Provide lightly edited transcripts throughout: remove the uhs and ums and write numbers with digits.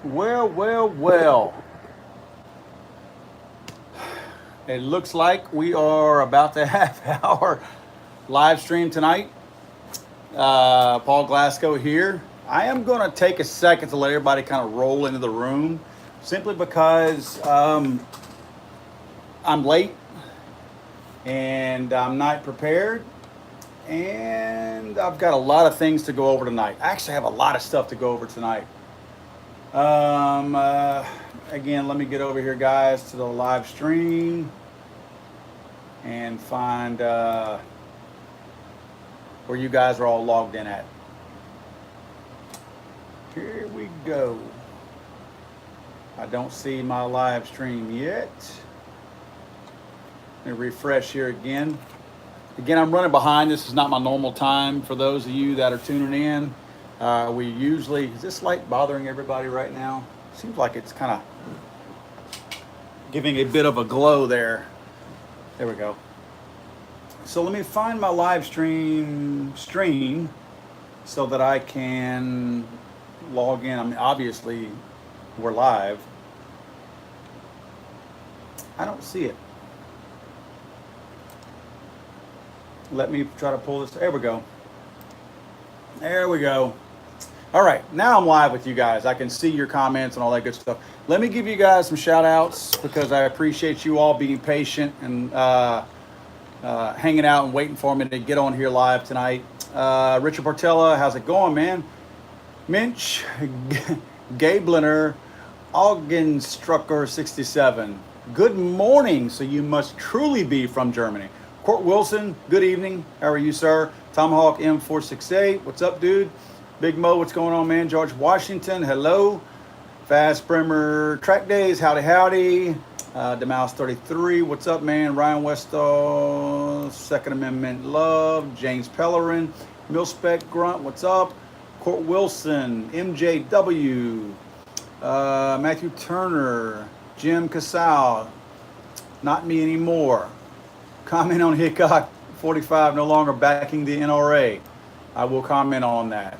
Well, well, well. It looks like we are about to have our live stream tonight. Paul Glasgow here. I am going to take a second to let everybody kind of roll into the room simply because I'm late and I'm not prepared. And I've got a lot of things to go over tonight. I actually have a lot of stuff to go over tonight. Um, uh, Again, let me get over here, guys, to the live stream and find where you guys are all logged in at. Here we go. I don't see my live stream yet. Let me refresh here again. Again, I'm running behind. This is not my normal time for those of you that are tuning in. We usually, is this light bothering everybody right now? Seems like it's kind of giving a bit of a glow there. There we go. So let me find my live stream so that I can log in. I mean, obviously, we're live. I don't see it. Let me try to pull this. There we go. There we go. All right, now I'm live with you guys. I can see your comments and all that good stuff. Let me give you guys some shout outs because I appreciate you all being patient and hanging out and waiting for me to get on here live tonight. Richard Portella, how's it going, man? Minch, Gabliner, Augenstrucker67. Good morning. So you must truly be from Germany. Court Wilson, good evening. How are you, sir? Tomahawk M468, what's up, dude? Big Mo, what's going on, man? George Washington, hello. Fast Bremer, Track Days, howdy, howdy. Demouse 33, what's up, man? Ryan Westall, Second Amendment Love. James Pellerin, Milspec Grunt, what's up? Court Wilson, MJW, Matthew Turner, Jim Casal, not me anymore. Comment on Hickok 45 no longer backing the NRA. I will comment on that.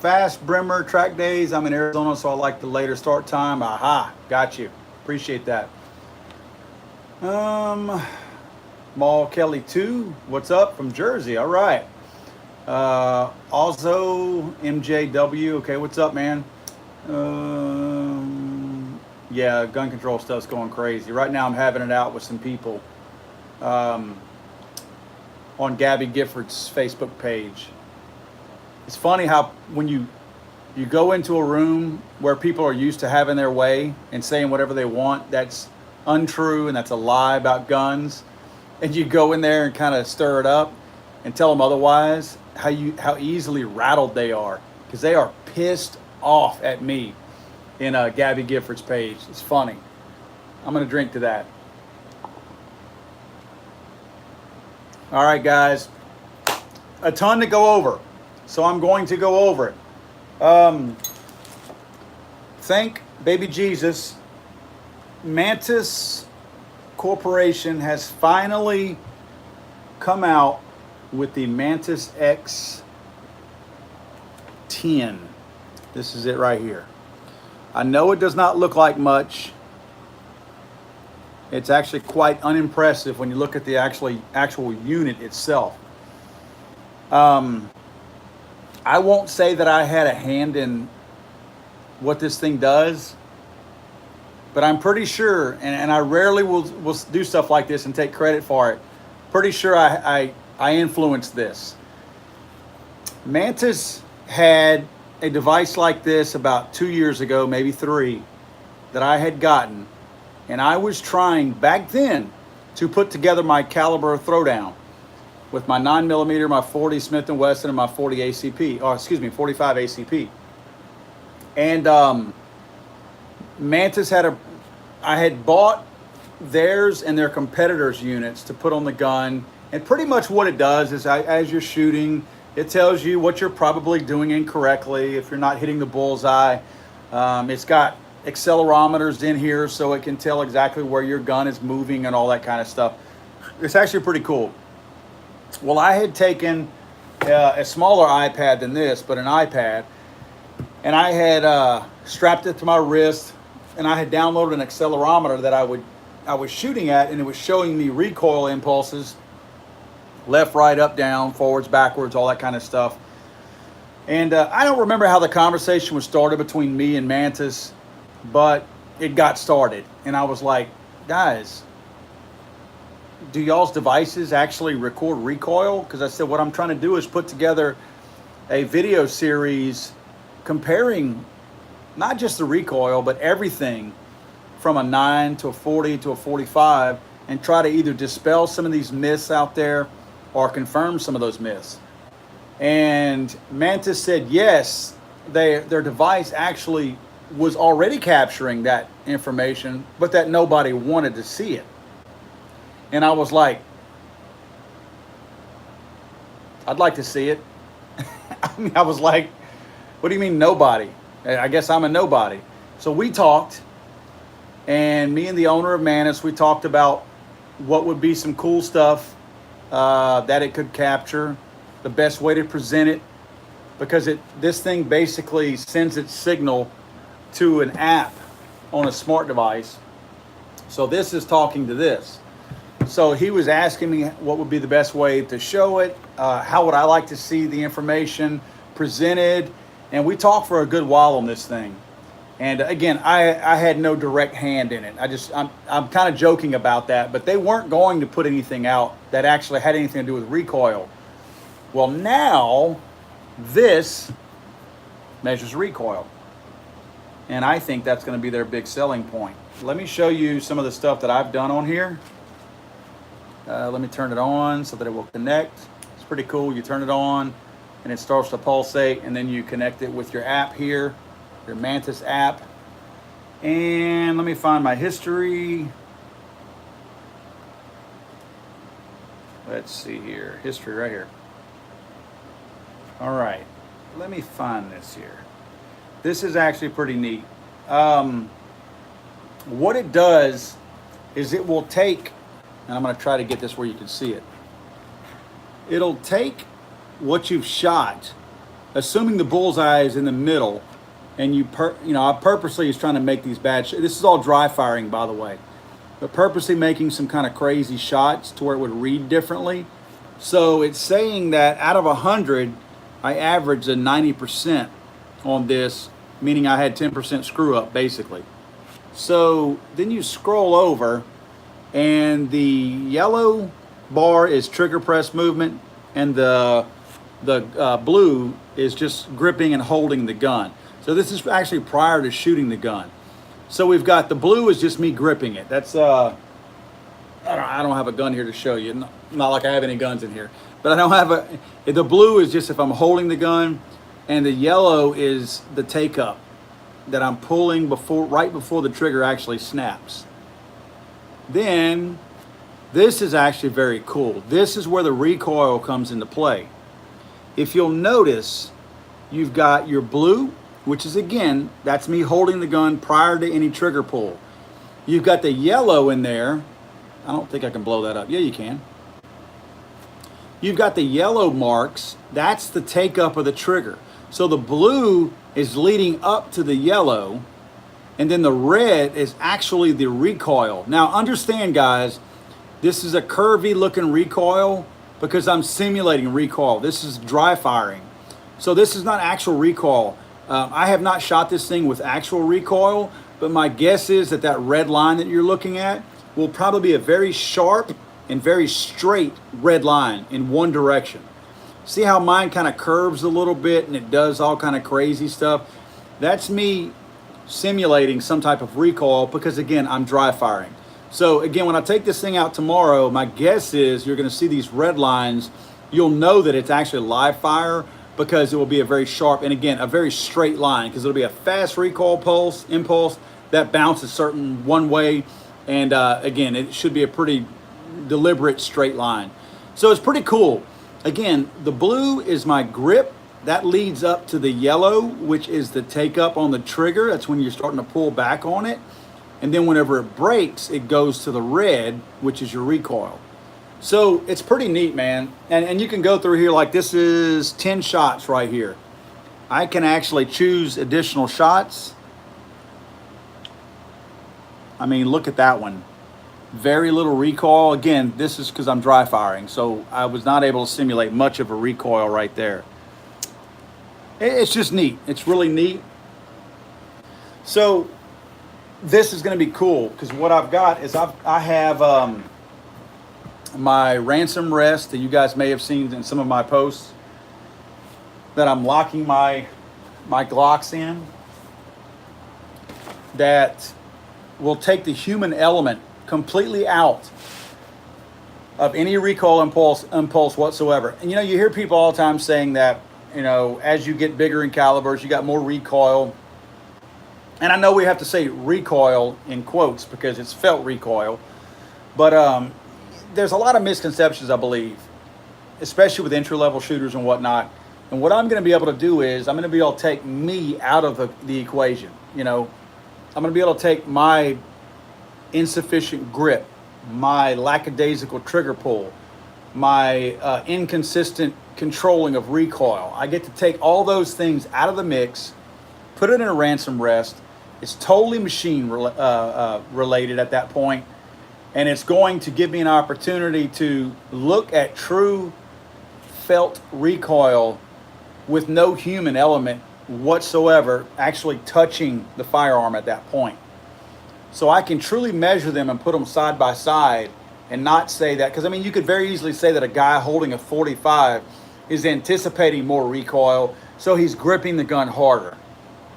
Fast Bremer Track Days. I'm in Arizona, so I like the later start time. Aha, got you. Appreciate that. Maul Kelly 2, what's up from Jersey? All right. Also MJW, okay, what's up, man? Yeah, gun control stuff's going crazy. Right now I'm having it out with some people on Gabby Gifford's Facebook page. It's funny how when you go into a room where people are used to having their way and saying whatever they want, that's untrue and that's a lie about guns, and you go in there and kind of stir it up and tell them otherwise, how easily rattled they are, because they are pissed off at me in Gabby Gifford's page. It's funny. I'm gonna drink to that. All right, guys, a ton to go over, so I'm going to go over it. Thank baby Jesus. Mantis Corporation has finally come out with the Mantis X10. This is it right here. I know it does not look like much. It's actually quite unimpressive when you look at the actual unit itself. I won't say that I had a hand in what this thing does, but I'm pretty sure, and I rarely will do stuff like this and take credit for it. Pretty sure I influenced this. Mantis had a device like this about 2 years ago, maybe 3, that I had gotten, and I was trying back then to put together my caliber throwdown with my 9mm, my 40 Smith & Wesson, and my 40 ACP, or excuse me, 45 ACP. And Mantis I had bought theirs and their competitors' units to put on the gun, and pretty much what it does is as you're shooting, it tells you what you're probably doing incorrectly if you're not hitting the bullseye. It's got accelerometers in here so it can tell exactly where your gun is moving and all that kind of stuff. It's actually pretty cool. Well, I had taken a smaller iPad than this, but an iPad, and I had strapped it to my wrist, and I had downloaded an accelerometer that I was shooting at, and it was showing me recoil impulses, left, right, up, down, forwards, backwards, all that kind of stuff. And I don't remember how the conversation was started between me and Mantis, but it got started, and I was like, guys, do y'all's devices actually record recoil? Because I said what I'm trying to do is put together a video series comparing not just the recoil, but everything from a 9 to a 40 to a 45, and try to either dispel some of these myths out there or confirm some of those myths. And Mantis said yes, their device actually was already capturing that information, but that nobody wanted to see it. And I was like, I'd like to see it. I was like, what do you mean nobody? I guess I'm a nobody. So we talked, and me and the owner of Mantis, we talked about what would be some cool stuff that it could capture, the best way to present it, because this thing basically sends its signal to an app on a smart device. So this is talking to this. So he was asking me what would be the best way to show it, how would I like to see the information presented, and we talked for a good while on this thing. And again, I had no direct hand in it. I'm kind of joking about that, but they weren't going to put anything out that actually had anything to do with recoil. Well, now this measures recoil, and I think that's going to be their big selling point. Let me show you some of the stuff that I've done on here. Let me turn it on so that it will connect. It's pretty cool. You turn it on and it starts to pulsate, and then you connect it with your app here, your Mantis app. And let me find my history. Let's see here, history right here. All right, let me find this here. This is actually pretty neat. What it does is it will take, and I'm going to try to get this where you can see it. It'll take what you've shot, assuming the bullseye is in the middle, and I purposely is trying to make these bad shots. This is all dry firing, by the way, but purposely making some kind of crazy shots to where it would read differently. So it's saying that out of 100, I averaged a 90% on this, meaning I had 10% screw up, basically. So then you scroll over, and the yellow bar is trigger press movement, and the blue is just gripping and holding the gun. So this is actually prior to shooting the gun. So we've got the blue is just me gripping it. That's I don't have a gun here to show you. Not like I have any guns in here, but I don't have the blue is just if I'm holding the gun, and the yellow is the take up that I'm pulling right before the trigger actually snaps. Then this is actually very cool. This is where the recoil comes into play. If you'll notice, you've got your blue, which is again, that's me holding the gun prior to any trigger pull. You've got the yellow in there. I don't think I can blow that up. Yeah, you can. You've got the yellow marks. That's the take up of the trigger. So the blue is leading up to the yellow, and then the red is actually the recoil. Now understand, guys, this is a curvy looking recoil because I'm simulating recoil. This is dry firing. So this is not actual recoil. I have not shot this thing with actual recoil, but my guess is that red line that you're looking at will probably be a very sharp and very straight red line in one direction. See how mine kind of curves a little bit and it does all kind of crazy stuff? That's me simulating some type of recoil because, again, I'm dry firing. So again, when I take this thing out tomorrow, my guess is you're going to see these red lines. You'll know that it's actually live fire because it will be a very sharp and, again, a very straight line, because it'll be a fast recoil impulse that bounces certain one way, and again, it should be a pretty deliberate straight line. So it's pretty cool. Again, the blue is my grip. That leads up to the yellow, which is the take up on the trigger. That's when you're starting to pull back on it. And then whenever it breaks, it goes to the red, which is your recoil. So it's pretty neat, man. And you can go through here, like this is 10 shots right here. I can actually choose additional shots. I mean, look at that one. Very little recoil. Again, this is because I'm dry firing, so I was not able to simulate much of a recoil right there. It's just neat. It's really neat. So this is going to be cool because what I've got is I have my ransom rest that you guys may have seen in some of my posts that I'm locking my Glocks in, that will take the human element completely out of any recoil impulse whatsoever. And you know, you hear people all the time saying that, you know, as you get bigger in calibers, you got more recoil. And I know we have to say recoil in quotes because it's felt recoil, but there's a lot of misconceptions, I believe, especially with entry-level shooters and whatnot. And what I'm going to be able to do is I'm going to be able to take me out of the equation. You know, I'm going to be able to take my insufficient grip, my lackadaisical trigger pull, my inconsistent controlling of recoil. I get to take all those things out of the mix, put it in a ransom rest. It's totally machine related at that point, and it's going to give me an opportunity to look at true felt recoil with no human element whatsoever actually touching the firearm at that point. So I can truly measure them and put them side by side and not say that, because I mean, you could very easily say that a guy holding a 45 is anticipating more recoil, so he's gripping the gun harder.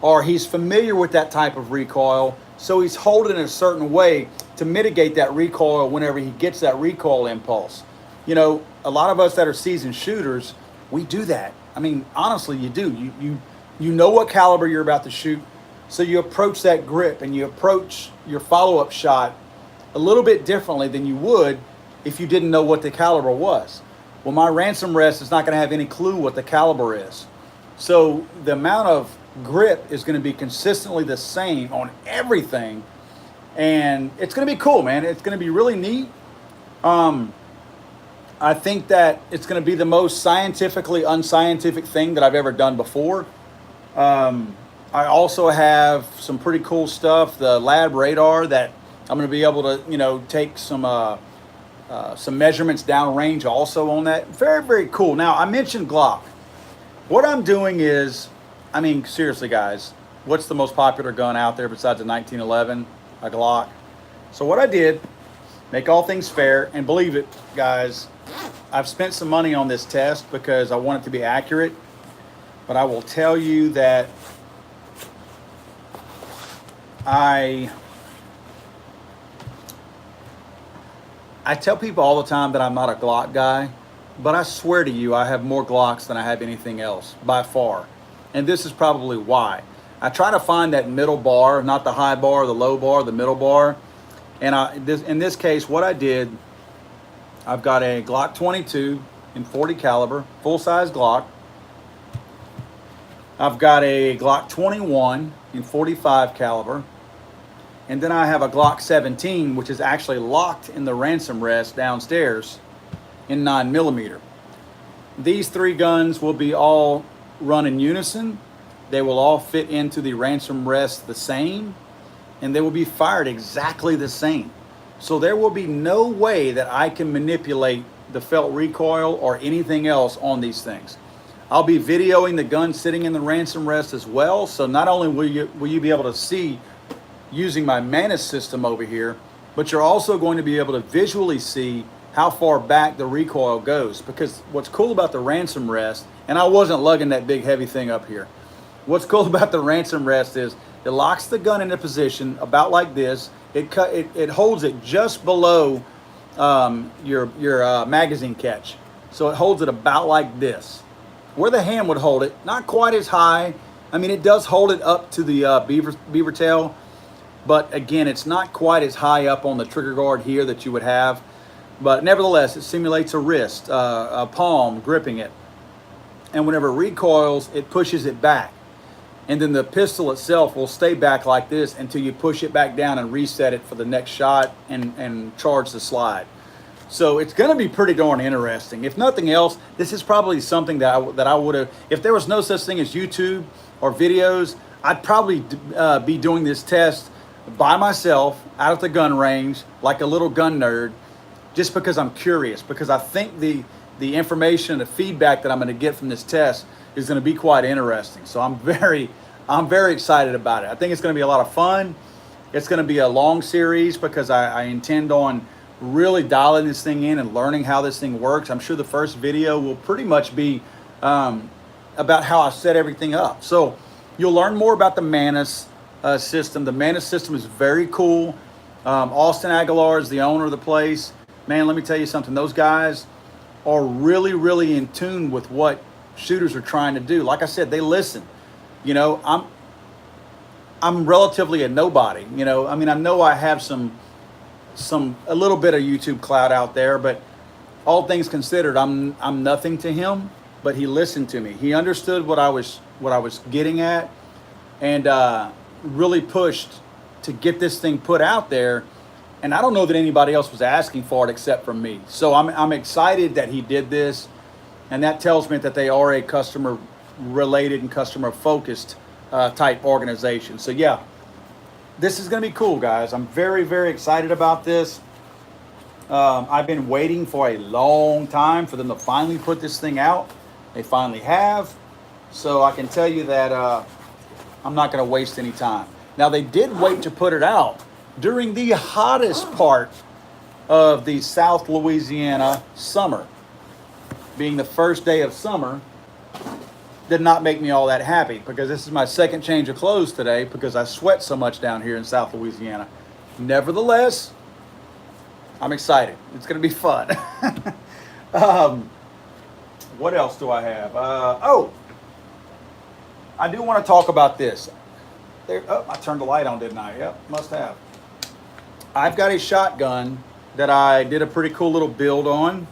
Or he's familiar with that type of recoil, so he's holding it a certain way to mitigate that recoil whenever he gets that recoil impulse. You know, a lot of us that are seasoned shooters, we do that. I mean, honestly, you do. You know what caliber you're about to shoot, so you approach that grip and you approach your follow-up shot a little bit differently than you would if you didn't know what the caliber was. Well, my ransom rest is not going to have any clue what the caliber is. So the amount of grip is going to be consistently the same on everything, and it's going to be cool, man. It's going to be really neat. I think that it's going to be the most scientifically unscientific thing that I've ever done before. I also have some pretty cool stuff, the lab radar, that I'm going to be able to, you know, take some measurements downrange also on that. Very, very cool. Now, I mentioned Glock. What I'm doing is, I mean, seriously, guys, what's the most popular gun out there besides a 1911, a Glock? So what I did, make all things fair, and believe it, guys, I've spent some money on this test because I want it to be accurate, but I will tell you that I tell people all the time that I'm not a Glock guy, but I swear to you, I have more Glocks than I have anything else, by far. And this is probably why. I try to find that middle bar, not the high bar, the low bar, the middle bar. And in this case, what I did, I've got a Glock 22 in 40 caliber, full-size Glock. I've got a Glock 21 in 45 caliber. And then I have a Glock 17, which is actually locked in the ransom rest downstairs in 9mm. These three guns will be all run in unison. They will all fit into the ransom rest the same, and they will be fired exactly the same. So there will be no way that I can manipulate the felt recoil or anything else on these things. I'll be videoing the gun sitting in the ransom rest as well, so not only will you be able to see using my Manus system over here, but you're also going to be able to visually see how far back the recoil goes. Because what's cool about the ransom rest, and I wasn't lugging that big heavy thing up here. What's cool about the ransom rest is it locks the gun into position about like this. It holds it just below your magazine catch. So it holds it about like this. Where the hand would hold it, not quite as high. I mean, it does hold it up to the beaver tail, but again, it's not quite as high up on the trigger guard here that you would have. But nevertheless, it simulates a wrist, a palm gripping it. And whenever it recoils, it pushes it back. And then the pistol itself will stay back like this until you push it back down and reset it for the next shot and charge the slide. So it's going to be pretty darn interesting. If nothing else, this is probably something that I would have, if there was no such thing as YouTube or videos, I'd probably be doing this test by myself out at the gun range like a little gun nerd, just because I'm curious, because I think the information and the feedback that I'm going to get from this test is going to be quite interesting. So I'm very excited about it. I think it's going to be a lot of fun. It's going to be a long series because I intend on really dialing this thing in and learning how this thing works. I'm sure the first video will pretty much be about how I set everything up. So you'll learn more about the Mantis system. The Mantis system is very cool. Austin Aguilar is the owner of the place. Man, let me tell you something. Those guys are really, really in tune with what shooters are trying to do. Like I said, they listen. You know, I'm relatively a nobody. You know, I mean, I know I have a little bit of YouTube clout out there, but all things considered, I'm nothing to him. But he listened to me. He understood what I was getting at, and really pushed to get this thing put out there. And I don't know that anybody else was asking for it except for me. So I'm excited that he did this, and that tells me that they are a customer related and customer focused type organization. So yeah, this is going to be cool, guys. I'm very, very excited about this. I've been waiting for a long time for them to finally put this thing out. They finally have. So I can tell you that I'm not going to waste any time. Now, they did wait to put it out during the hottest part of the South Louisiana summer. Being the first day of summer did not make me all that happy, because this is my second change of clothes today because I sweat so much down here in South Louisiana. Nevertheless, I'm excited. It's going to be fun. What else do I have? I do want to talk about this. I turned the light on, didn't I? Yep, must have. I've got a shotgun that I did a pretty cool little build on.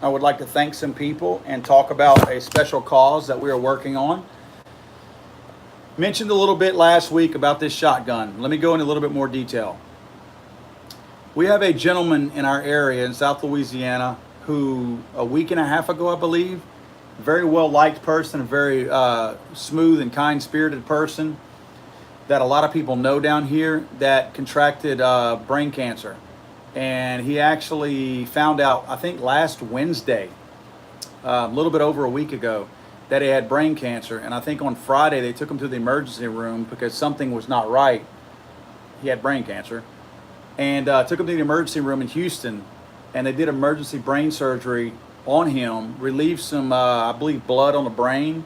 I would like to thank some people and talk about a special cause that we are working on. Mentioned a little bit last week about this shotgun. Let me go into a little bit more detail. We have a gentleman in our area in South Louisiana who, a week and a half ago, I believe, very well-liked person, a very smooth and kind-spirited person that a lot of people know down here, that contracted brain cancer. And he actually found out, I think last Wednesday, a little bit over a week ago, that he had brain cancer. And I think on Friday they took him to the emergency room because something was not right. He had brain cancer. And took him to the emergency room in Houston, and they did emergency brain surgery on him, relieved some, I believe, blood on the brain,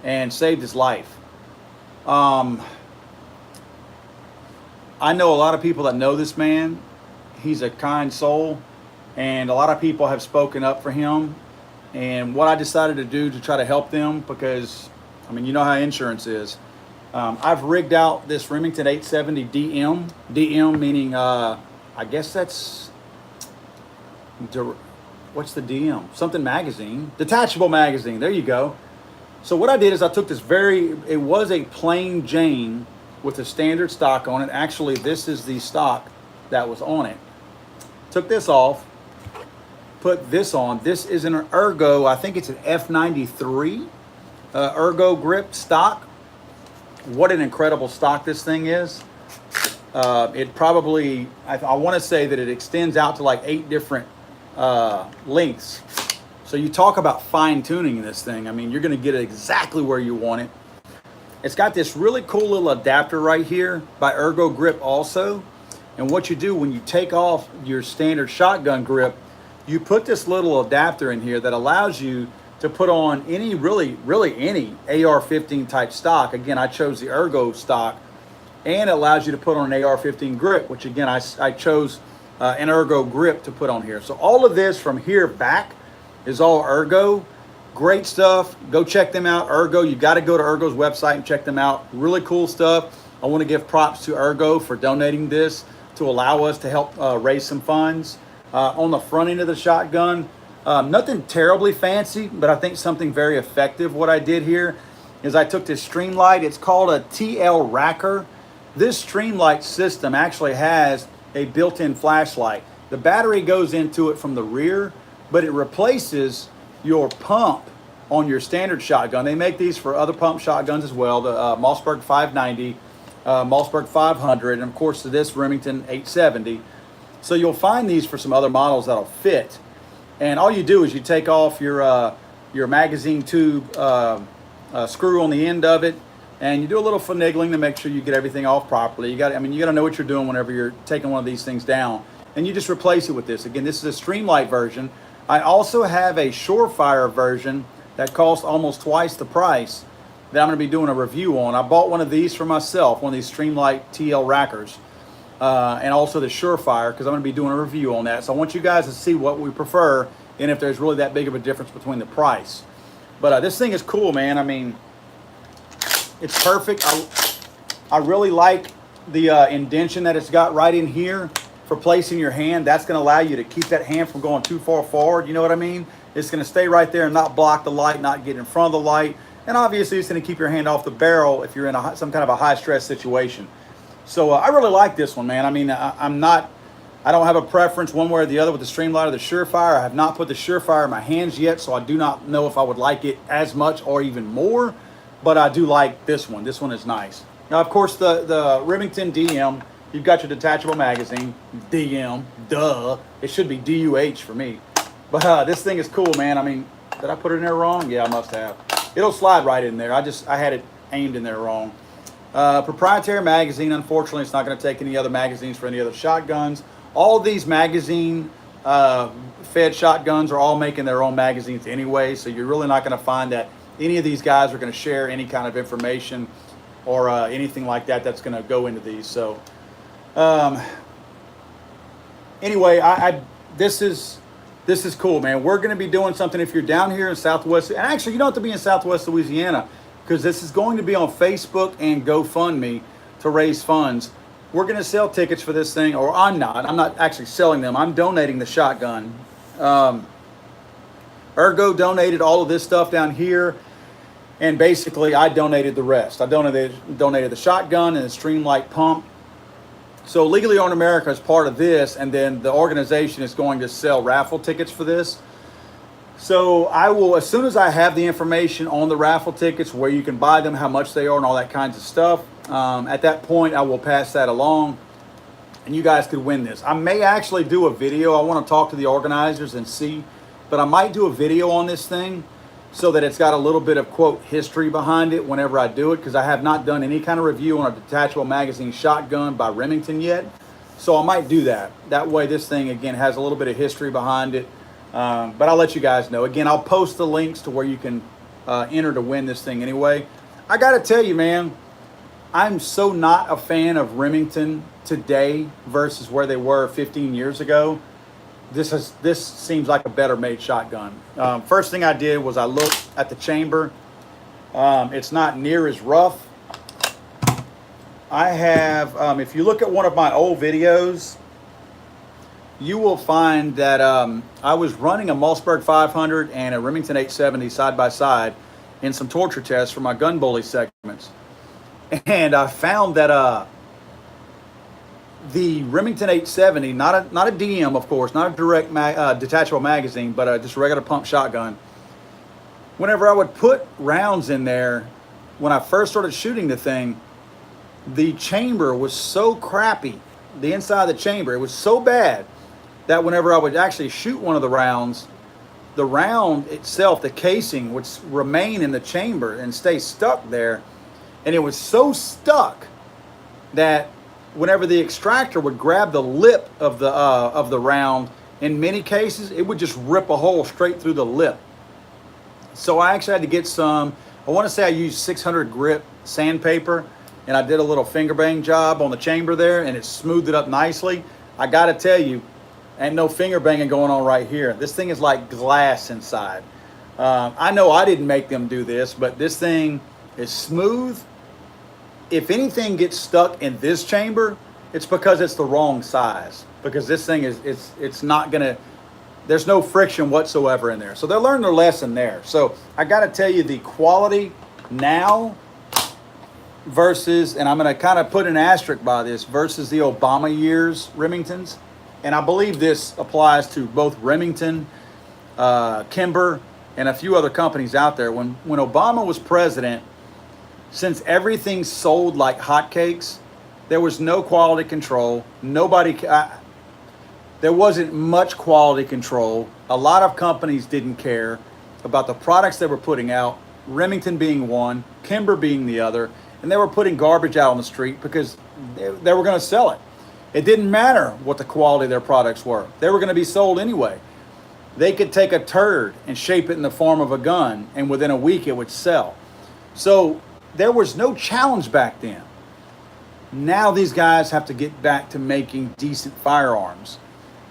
and saved his life. I know a lot of people that know this man. He's a kind soul, and a lot of people have spoken up for him. And what I decided to do to try to help them, because, I mean, you know how insurance is. I've rigged out this Remington 870 DM. DM meaning, I guess that's, what's the DM? Something magazine. Detachable magazine. There you go. So what I did is I took this it was a plain Jane with a standard stock on it. Actually, this is the stock that was on it. Took this off, put this on. This is an Ergo, I think it's an F93 Ergo grip stock. What an incredible stock this thing is. It probably, I want to say that it extends out to like 8 different lengths. So you talk about fine tuning this thing. I mean, you're going to get it exactly where you want it. It's got this really cool little adapter right here by Ergo Grip also. And what you do when you take off your standard shotgun grip, you put this little adapter in here that allows you to put on any, really any AR-15 type stock. Again, I chose the Ergo stock, and it allows you to put on an AR-15 grip, which again, I chose an Ergo grip to put on here. So all of this from here back is all Ergo. Great stuff. Go check them out. Ergo, you got to go to Ergo's website and check them out. Really cool stuff. I want to give props to Ergo for donating this to allow us to help raise some funds. On the front end of the shotgun, nothing terribly fancy, but I think something very effective. What I did here is I took this Streamlight. It's called a TL Racker. This Streamlight system actually has a built-in flashlight. The battery goes into it from the rear, but it replaces your pump on your standard shotgun. They make these for other pump shotguns as well, the Mossberg 590, Mossberg 500, and of course this Remington 870. So you'll find these for some other models that'll fit. And all you do is you take off your magazine tube screw on the end of it, and you do a little finagling to make sure you get everything off properly. You got to know what you're doing whenever you're taking one of these things down. And you just replace it with this. Again, this is a Streamlight version. I also have a Surefire version that costs almost twice the price that I'm going to be doing a review on. I bought one of these for myself, one of these Streamlight TL rackers, and also the Surefire, because I'm going to be doing a review on that. So I want you guys to see what we prefer and if there's really that big of a difference between the price. But this thing is cool, man. I mean, it's perfect. I really like the indention that it's got right in here for placing your hand. That's going to allow you to keep that hand from going too far forward. You know what I mean? It's going to stay right there and not block the light, not get in front of the light. And obviously, it's going to keep your hand off the barrel if you're in some kind of a high-stress situation. So I really like this one, man. I mean, I don't have a preference one way or the other with the Streamlight or the Surefire. I have not put the Surefire in my hands yet, so I do not know if I would like it as much or even more. But I do like this one. This one is nice. Now, of course, the Remington DM, you've got your detachable magazine. DM, duh. It should be DUH for me. But this thing is cool, man. I mean, did I put it in there wrong? Yeah, I must have. It'll slide right in there. I had it aimed in there wrong. Proprietary magazine. Unfortunately, it's not going to take any other magazines for any other shotguns. All these magazine fed shotguns are all making their own magazines anyway, so you're really not going to find that any of these guys are going to share any kind of information or anything like that that's going to go into these. So anyway, this is cool, man. We're going to be doing something if you're down here in Southwest, and actually you don't have to be in Southwest Louisiana, because this is going to be on Facebook and GoFundMe to raise funds. We're going to sell tickets for this thing, or I'm not actually selling them. I'm donating the shotgun. Ergo donated all of this stuff down here, and basically I donated the rest. I donated the shotgun and the Streamlight pump. So Legally Owned America is part of this, and then the organization is going to sell raffle tickets for this. So I will, as soon as I have the information on the raffle tickets, where you can buy them, how much they are, and all that kinds of stuff, at that point I will pass that along, and you guys could win this. I may actually do a video. I want to talk to the organizers and see, but I might do a video on this thing so that it's got a little bit of, quote, history behind it whenever I do it, because I have not done any kind of review on a detachable magazine shotgun by Remington yet. So I might do that. That way this thing, again, has a little bit of history behind it. But I'll let you guys know. Again, I'll post the links to where you can enter to win this thing anyway. I got to tell you, man, I'm so not a fan of Remington today versus where they were 15 years ago. This seems like a better made shotgun. First thing I did was I looked at the chamber. It's not near as rough. I have, if you look at one of my old videos, you will find that I was running a Mossberg 500 and a Remington 870 side by side in some torture tests for my gun bully segments. And I found that the Remington 870, not a DM, of course, not a direct detachable magazine, but just a regular pump shotgun. Whenever I would put rounds in there, when I first started shooting the thing, the chamber was so crappy. The inside of the chamber, it was so bad that whenever I would actually shoot one of the rounds, the round itself, the casing, would remain in the chamber and stay stuck there. And it was so stuck that whenever the extractor would grab the lip of the round, in many cases, it would just rip a hole straight through the lip. So I actually had to get some, I want to say I used 600 grit sandpaper, and I did a little finger bang job on the chamber there, and it smoothed it up nicely. I got to tell you, ain't no finger banging going on right here. This thing is like glass inside. I know I didn't make them do this, but this thing is smooth. If anything gets stuck in this chamber, it's because it's the wrong size. Because this thing it's not gonna, there's no friction whatsoever in there. So they're learning their lesson there. So I gotta tell you, the quality now versus, and I'm gonna kind of put an asterisk by this, versus the Obama years Remingtons, and I believe this applies to both Remington, Kimber, and a few other companies out there. When Obama was president, since everything sold like hotcakes, there was no quality control. There wasn't much quality control. A lot of companies didn't care about the products they were putting out, Remington being one, Kimber being the other, and they were putting garbage out on the street because they were going to sell it. It didn't matter what the quality of their products were. They were going to be sold anyway. They could take a turd and shape it in the form of a gun, and within a week it would sell. So there was no challenge back then. Now these guys have to get back to making decent firearms.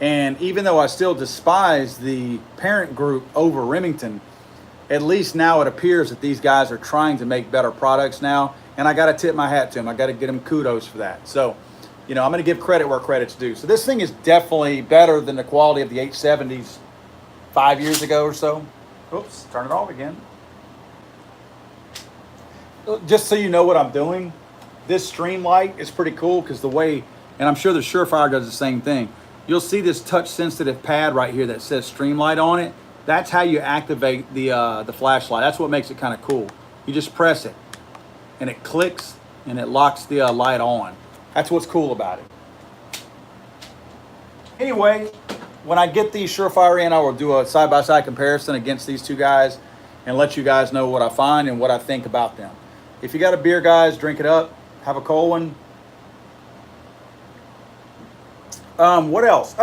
And even though I still despise the parent group over Remington, at least now it appears that these guys are trying to make better products now. And I got to tip my hat to them. I got to get them kudos for that. So, I'm going to give credit where credit's due. So this thing is definitely better than the quality of the 870s 5 years ago or so. Oops, turn it off again. Just so you know what I'm doing, this stream light is pretty cool because the way, and I'm sure the Surefire does the same thing. You'll see this touch sensitive pad right here that says Streamlight on it. That's how you activate the flashlight. That's what makes it kind of cool. You just press it and it clicks and it locks the light on. That's what's cool about it. Anyway, when I get these Surefire in, I will do a side-by-side comparison against these two guys and let you guys know what I find and what I think about them. If you got a beer, guys, drink it up. Have a cold one. What else?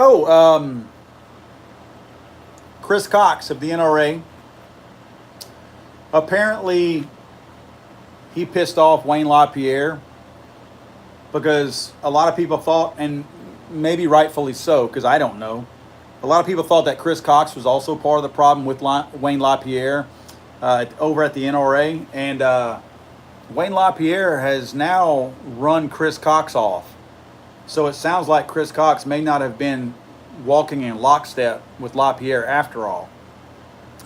Chris Cox of the NRA. Apparently, he pissed off Wayne LaPierre because a lot of people thought, and maybe rightfully so, because I don't know, a lot of people thought that Chris Cox was also part of the problem with Wayne LaPierre over at the NRA. And Wayne LaPierre has now run Chris Cox off. So it sounds like Chris Cox may not have been walking in lockstep with LaPierre after all.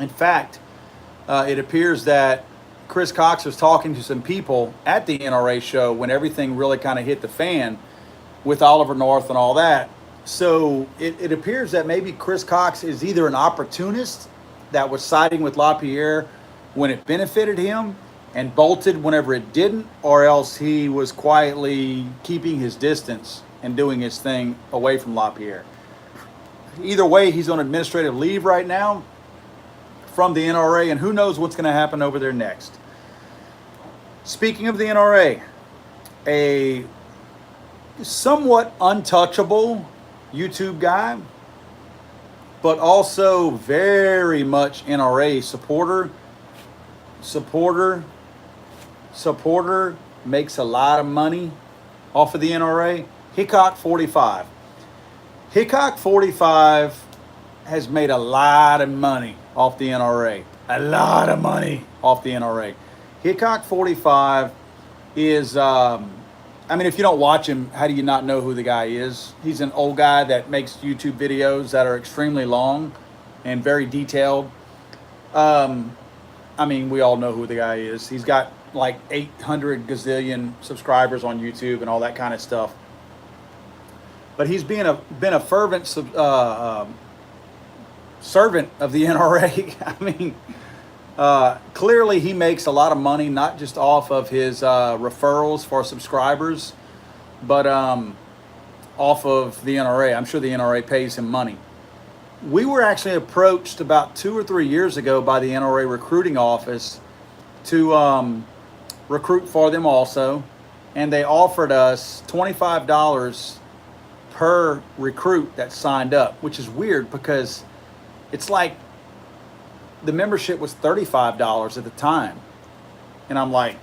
In fact, it appears that Chris Cox was talking to some people at the NRA show when everything really kind of hit the fan with Oliver North and all that. So it appears that maybe Chris Cox is either an opportunist that was siding with LaPierre when it benefited him and bolted whenever it didn't, or else he was quietly keeping his distance and doing his thing away from LaPierre. Either way, he's on administrative leave right now from the NRA, and who knows what's going to happen over there next. Speaking of the NRA, a somewhat untouchable YouTube guy, but also very much NRA supporter, makes a lot of money off of the NRA. Hickok 45. Hickok 45 has made a lot of money off the NRA. A lot of money off the NRA. Hickok 45 is, if you don't watch him, how do you not know who the guy is? He's an old guy that makes YouTube videos that are extremely long and very detailed. We all know who the guy is. He's got like 800 gazillion subscribers on YouTube and all that kind of stuff. But he's been a fervent servant of the NRA. Clearly he makes a lot of money, not just off of his referrals for subscribers, but off of the NRA. I'm sure the NRA pays him money. We were actually approached about 2 or 3 years ago by the NRA recruiting office to recruit for them also, and they offered us $25 per recruit that signed up, which is weird because it's like the membership was $35 at the time. And I'm like,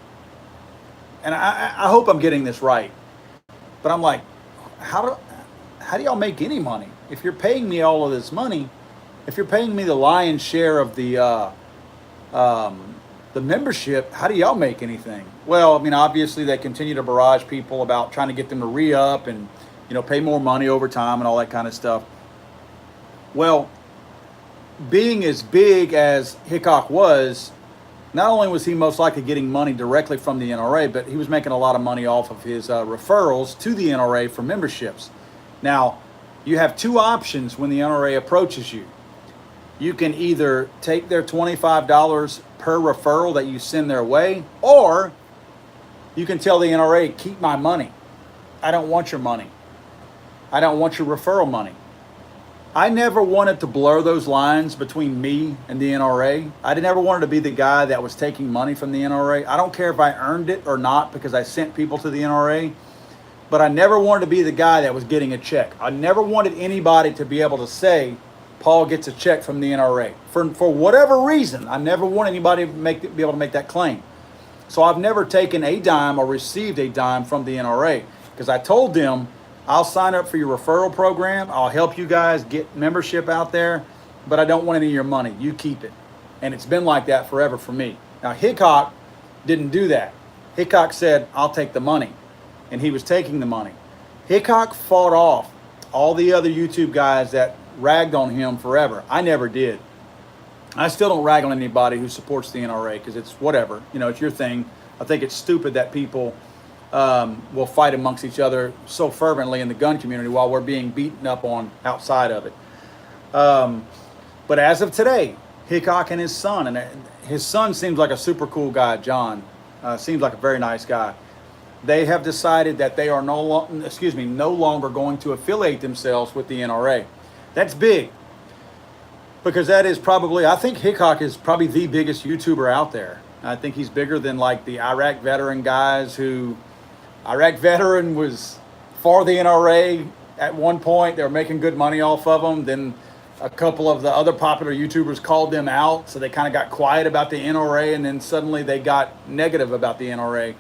and I hope I'm getting this right, but I'm like, how do y'all make any money? If you're paying me all of this money, if you're paying me the lion's share of the membership, how do y'all make anything? Well, obviously they continue to barrage people about trying to get them to re-up and, pay more money over time and all that kind of stuff. Well, being as big as Hickok was, not only was he most likely getting money directly from the NRA, but he was making a lot of money off of his referrals to the NRA for memberships. Now, You have two options when the NRA approaches you. You can either take their $25 per referral that you send their way, or you can tell the NRA, keep my money. I don't want your money. I don't want your referral money. I never wanted to blur those lines between me and the NRA. I never wanted to be the guy that was taking money from the NRA. I don't care if I earned it or not because I sent people to the NRA, but I never wanted to be the guy that was getting a check. I never wanted anybody to be able to say, Paul gets a check from the NRA. For whatever reason, I never want anybody to be able to make that claim. So I've never taken a dime or received a dime from the NRA because I told them, I'll sign up for your referral program. I'll help you guys get membership out there, but I don't want any of your money. You keep it. And it's been like that forever for me. Now, Hickok didn't do that. Hickok said, I'll take the money. And he was taking the money. Hickok fought off all the other YouTube guys that ragged on him forever. I never did. I still don't rag on anybody who supports the NRA because it's whatever. You know, it's your thing. I think it's stupid that people will fight amongst each other so fervently in the gun community while we're being beaten up on outside of it. But as of today, Hickok and his son seems like a super cool guy, John. Seems like a very nice guy. They have decided that they are no longer going to affiliate themselves with the NRA. That's big. Because that is probably, I think Hickok is probably the biggest YouTuber out there. I think he's bigger than like the Iraq veteran guys who, Iraq veteran was for the NRA at one point. They were making good money off of them. Then a couple of the other popular YouTubers called them out. So they kind of got quiet about the NRA and then suddenly they got negative about the NRA.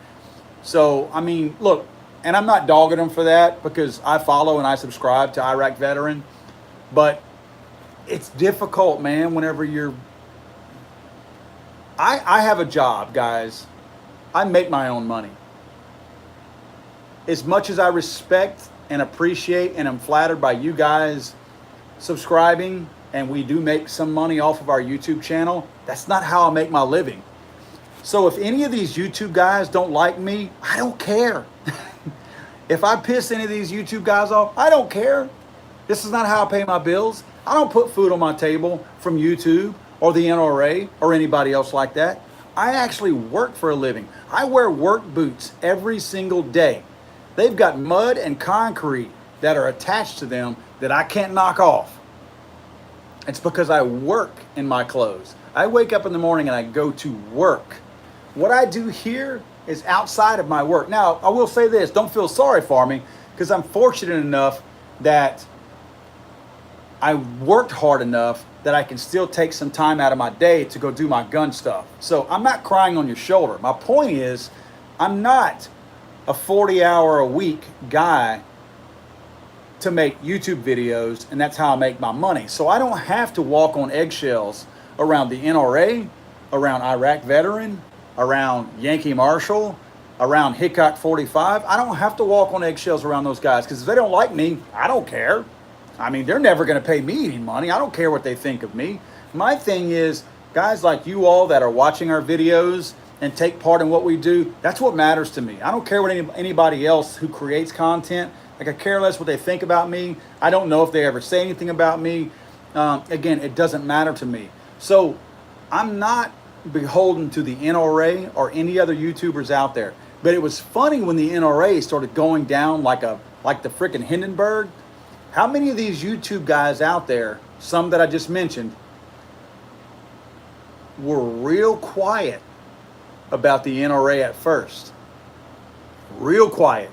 So, I mean, look, and I'm not dogging them for that because I follow and I subscribe to Iraq veteran. But it's difficult, man, whenever you're... I have a job, guys. I make my own money. As much as I respect and appreciate and am flattered by you guys subscribing, and we do make some money off of our YouTube channel, that's not how I make my living. So if any of these YouTube guys don't like me, I don't care. If I piss any of these YouTube guys off, I don't care. This is not how I pay my bills. I don't put food on my table from YouTube or the NRA or anybody else like that. I actually work for a living. I wear work boots every single day. They've got mud and concrete that are attached to them that I can't knock off. It's because I work in my clothes. I wake up in the morning and I go to work. What I do here is outside of my work. Now, I will say this, don't feel sorry for me because I'm fortunate enough that I worked hard enough that I can still take some time out of my day to go do my gun stuff. So I'm not crying on your shoulder. My point is, I'm not a 40-hour-a-week guy to make YouTube videos, and that's how I make my money. So I don't have to walk on eggshells around the NRA, around Iraq veteran, around Yankee Marshall, around Hickok 45. I don't have to walk on eggshells around those guys because if they don't like me, I don't care. I mean, they're never going to pay me any money. I don't care what they think of me. My thing is, guys like you all that are watching our videos and take part in what we do, that's what matters to me. I don't care what anybody else who creates content. Like, I care less what they think about me. I don't know if they ever say anything about me. Again, it doesn't matter to me. So I'm not beholden to the NRA or any other YouTubers out there. But it was funny when the NRA started going down like the frickin' Hindenburg. How many of these YouTube guys out there, some that I just mentioned, were real quiet about the NRA at first? Real quiet.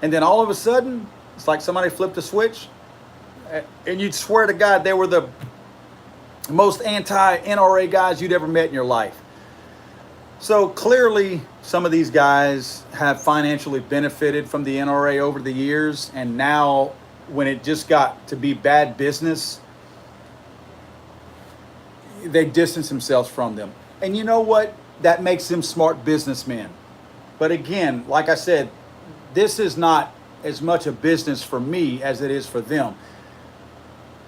And then all of a sudden, it's like somebody flipped a switch, and you'd swear to God they were the most anti-NRA guys you'd ever met in your life. So clearly, some of these guys have financially benefited from the NRA over the years, and now when it just got to be bad business, they distance themselves from them. And you know what? That makes them smart businessmen. But again, like I said, this is not as much a business for me as it is for them.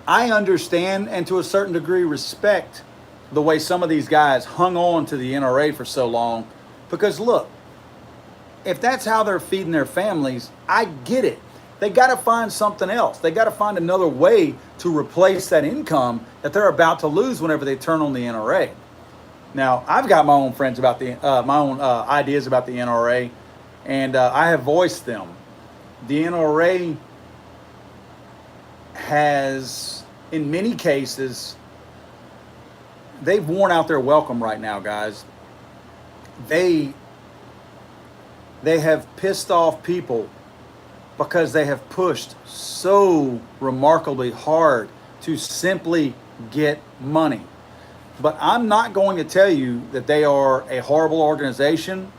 I understand and to a certain degree respect the way some of these guys hung on to the NRA for so long, because look, if that's how they're feeding their families, I get it. They got to find something else. They got to find another way to replace that income that they're about to lose whenever they turn on the NRA. Now, I've got my own friends about my own ideas about the NRA, and I have voiced them. The NRA has, in many cases, they've worn out their welcome right now, guys. They have pissed off people because they have pushed so remarkably hard to simply get money. But I'm not going to tell you that they are a horrible organization,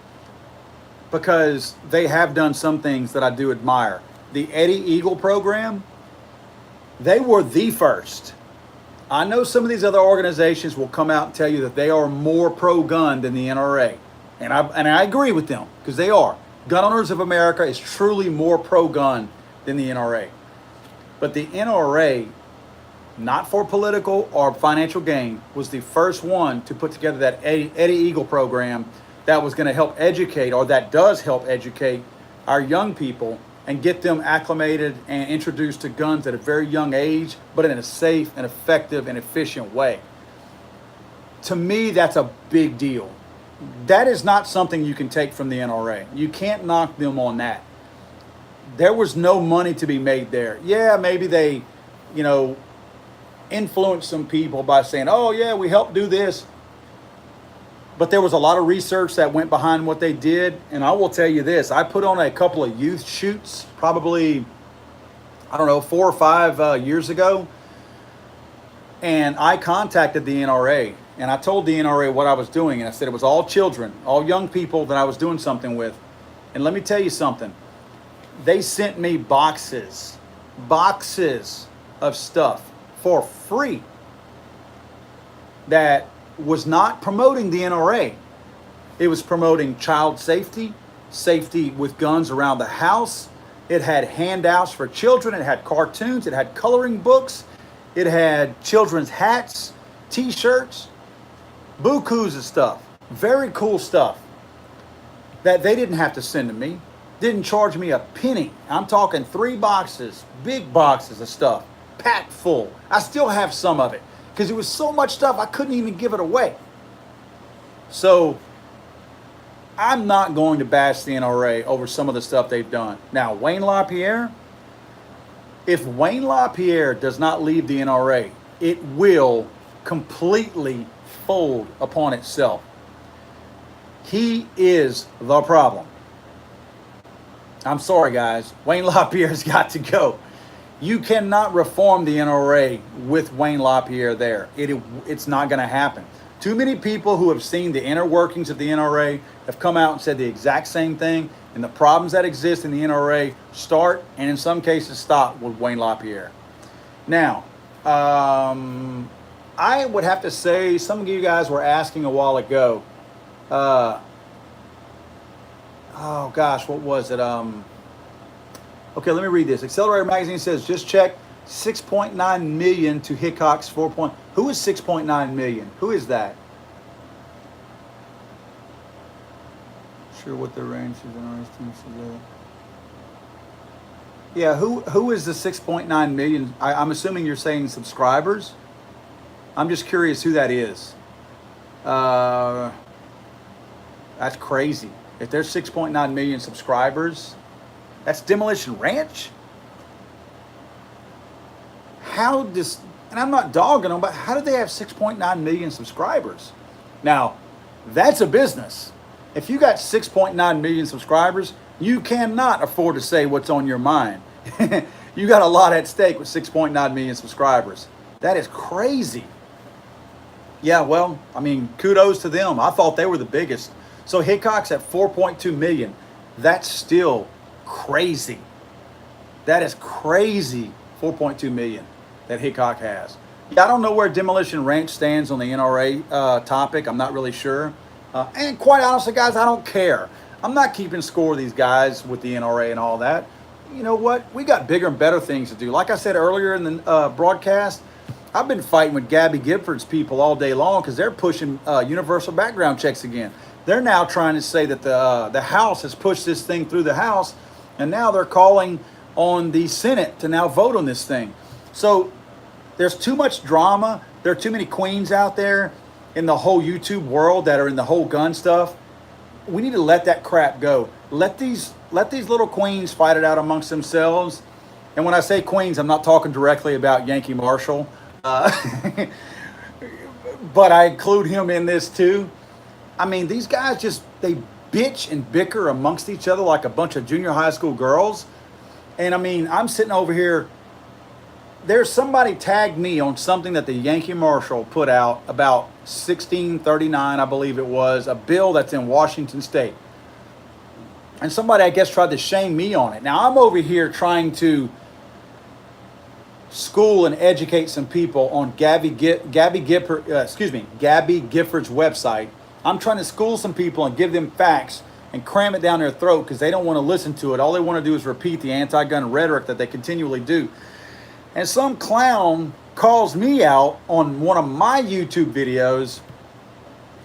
because they have done some things that I do admire. The Eddie Eagle program, they were the first. I know some of these other organizations will come out and tell you that they are more pro-gun than the NRA. And I agree with them, because they are. Gun Owners of America is truly more pro-gun than the NRA. But the NRA, not for political or financial gain, was the first one to put together that Eddie Eagle program that was going to help educate, or that does help educate, our young people and get them acclimated and introduced to guns at a very young age, but in a safe and effective and efficient way. To me, that's a big deal. That is not something you can take from the NRA. You can't knock them on that. There was no money to be made there. Yeah, maybe they, influenced some people by saying, oh yeah, we helped do this. But there was a lot of research that went behind what they did. And I will tell you this, I put on a couple of youth shoots, probably, 4 or 5 years ago. And I contacted the NRA, and I told the NRA what I was doing. And I said it was all children, all young people that I was doing something with. And let me tell you something. They sent me boxes of stuff for free that was not promoting the NRA. It was promoting child safety, safety with guns around the house. It had handouts for children. It had cartoons. It had coloring books. It had children's hats, t-shirts, bukus of stuff. Very cool stuff that they didn't have to send to me. Didn't charge me a penny. I'm talking 3 boxes, big boxes of stuff, packed full. I still have some of it, because it was so much stuff I couldn't even give it away. So I'm not going to bash the NRA over some of the stuff they've done. Now, Wayne LaPierre, if Wayne LaPierre does not leave the NRA, it will completely fold upon itself. He is the problem. I'm sorry, guys. Wayne LaPierre's got to go. You cannot reform the NRA with Wayne LaPierre there. It's not going to happen. Too many people who have seen the inner workings of the NRA have come out and said the exact same thing. And the problems that exist in the NRA start, and in some cases stop, with Wayne LaPierre. Now, I would have to say, some of you guys were asking a while ago, oh gosh, what was it? Okay, let me read this. Accelerator Magazine says, just check 6.9 million to Hickok's 4. Who is 6.9 million? Who is that? Sure what the range is in. Yeah, who is the 6.9 million? I'm assuming you're saying subscribers. I'm just curious who that is. That's crazy. If there's 6.9 million subscribers, that's Demolition Ranch? And I'm not dogging them, but how do they have 6.9 million subscribers? Now, that's a business. If you got 6.9 million subscribers, you cannot afford to say what's on your mind. You got a lot at stake with 6.9 million subscribers. That is crazy. Yeah, well, kudos to them. I thought they were the biggest. So Hickok's at 4.2 million. That's still crazy. That is crazy. 4.2 million that Hickok has. Yeah, I don't know where Demolition Ranch stands on the NRA topic. I'm not really sure. And quite honestly, guys, I don't care. I'm not keeping score of these guys with the NRA and all that. You know what? We got bigger and better things to do. Like I said earlier in the broadcast, I've been fighting with Gabby Giffords people all day long because they're pushing universal background checks again. They're now trying to say that the House has pushed this thing through the House, and now they're calling on the Senate to now vote on this thing. So there's too much drama. There are too many queens out there in the whole YouTube world that are in the whole gun stuff. We need to let that crap go. Let these little queens fight it out amongst themselves. And when I say queens, I'm not talking directly about Yankee Marshall, but I include him in this too. I mean, these guys they bitch and bicker amongst each other like a bunch of junior high school girls. And I mean, I'm sitting over here. There's somebody tagged me on something that the Yankee Marshal put out about 1639, I believe it was, a bill that's in Washington State. And somebody, I guess, tried to shame me on it. Now, I'm over here trying to school and educate some people on Gabby Gifford's website. I'm trying to school some people and give them facts and cram it down their throat because they don't want to listen to it. All they want to do is repeat the anti-gun rhetoric that they continually do. And some clown calls me out on one of my YouTube videos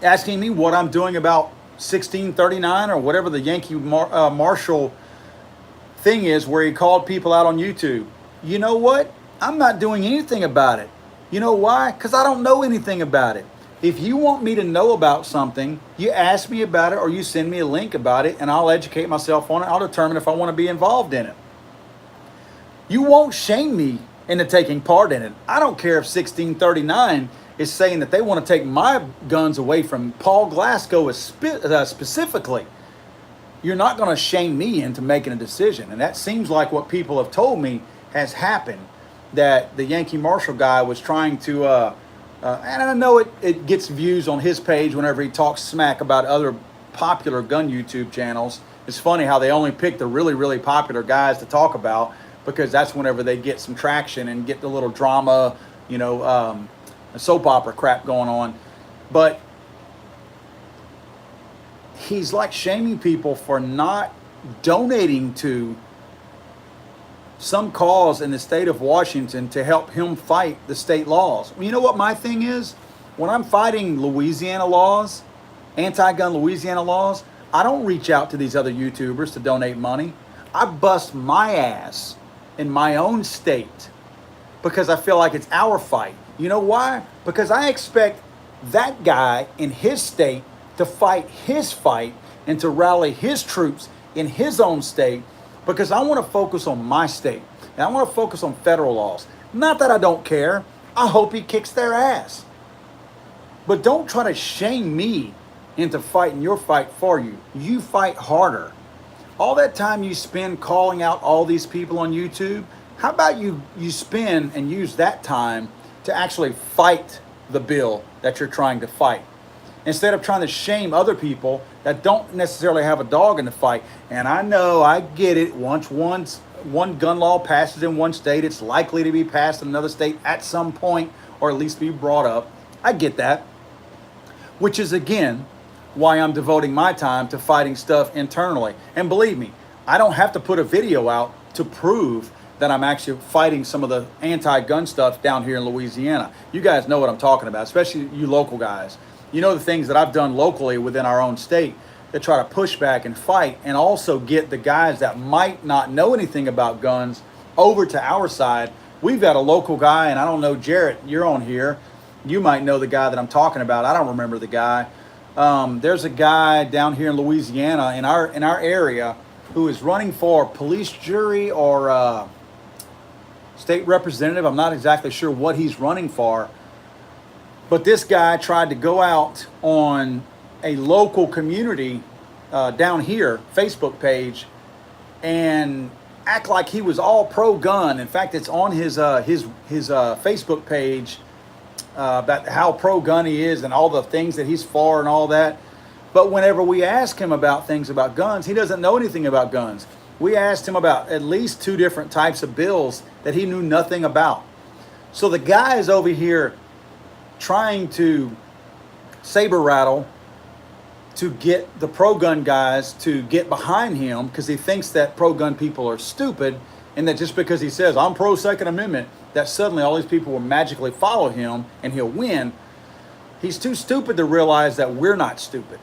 asking me what I'm doing about 1639 or whatever the Yankee Marshall thing is where he called people out on YouTube. You know what? I'm not doing anything about it. You know why? Because I don't know anything about it. If you want me to know about something, you ask me about it or you send me a link about it and I'll educate myself on it. I'll determine if I want to be involved in it. You won't shame me into taking part in it. I don't care if 1639 is saying that they want to take my guns away from Paul Glasgow specifically. You're not going to shame me into making a decision. And that seems like what people have told me has happened, that the Yankee Marshal guy was trying to, and I know it gets views on his page whenever he talks smack about other popular gun YouTube channels. It's funny how they only pick the really, really popular guys to talk about, because that's whenever they get some traction and get the little drama, soap opera crap going on. But he's like shaming people for not donating to some cause in the state of Washington to help him fight the state laws. You know what my thing is? When I'm fighting Louisiana laws, anti-gun Louisiana laws, I don't reach out to these other YouTubers to donate money. I bust my ass in my own state because I feel like it's our fight. You know why? Because I expect that guy in his state to fight his fight and to rally his troops in his own state, because I want to focus on my state and I want to focus on federal laws. Not that I don't care. I hope he kicks their ass. But don't try to shame me into fighting your fight for you. You fight harder. All that time you spend calling out all these people on YouTube, how about you spend and use that time to actually fight the bill that you're trying to fight, instead of trying to shame other people that don't necessarily have a dog in the fight. And I know, I get it. Once one gun law passes in one state, it's likely to be passed in another state at some point, or at least be brought up. I get that. Which is, again, why I'm devoting my time to fighting stuff internally. And believe me, I don't have to put a video out to prove that I'm actually fighting some of the anti-gun stuff down here in Louisiana. You guys know what I'm talking about, especially you local guys. You know the things that I've done locally within our own state to try to push back and fight, and also get the guys that might not know anything about guns over to our side. We've got a local guy, and I don't know, Jarrett, you're on here. You might know the guy that I'm talking about. I don't remember the guy. There's a guy down here in Louisiana in our area who is running for police jury or state representative. I'm not exactly sure what he's running for. But this guy tried to go out on a local community down here Facebook page and act like he was all pro-gun. In fact, it's on his Facebook page about how pro-gun he is and all the things that he's for and all that. But whenever we ask him about things about guns, he doesn't know anything about guns. We asked him about at least 2 different types of bills that he knew nothing about. So the guy is over here trying to saber rattle to get the pro-gun guys to get behind him, because he thinks that pro-gun people are stupid, and that just because he says, I'm pro-Second Amendment, that suddenly all these people will magically follow him and he'll win. He's too stupid to realize that we're not stupid.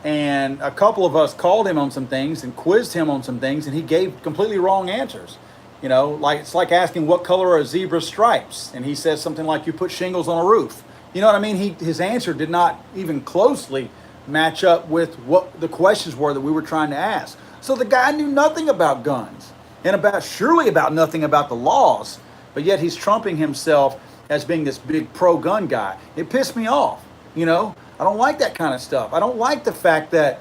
And a couple of us called him on some things and quizzed him on some things, and he gave completely wrong answers. You know, like it's like asking what color are a zebra's stripes, and he says something like you put shingles on a roof. You know what I mean? His answer did not even closely match up with what the questions were that we were trying to ask. So the guy knew nothing about guns and surely about nothing about the laws, but yet he's trumping himself as being this big pro-gun guy. It pissed me off. You know, I don't like that kind of stuff. I don't like the fact that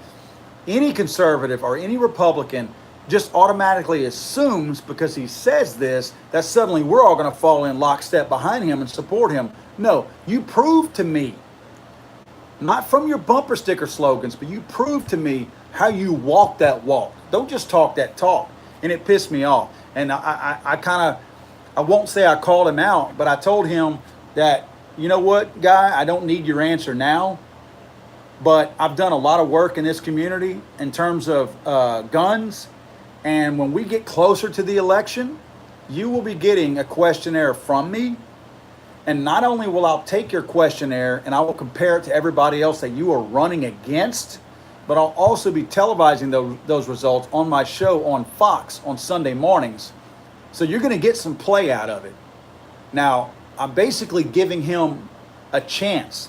any conservative or any Republican just automatically assumes because he says this that suddenly we're all going to fall in lockstep behind him and support him. No, you prove to me, not from your bumper sticker slogans, but you prove to me how you walk that walk. Don't just talk that talk. And it pissed me off. And I won't say I called him out, but I told him that, you know what, guy, I don't need your answer now, but I've done a lot of work in this community in terms of guns. And when we get closer to the election, you will be getting a questionnaire from me. And not only will I take your questionnaire and I will compare it to everybody else that you are running against, but I'll also be televising those results on my show on Fox on Sunday mornings. So you're going to get some play out of it. Now, I'm basically giving him a chance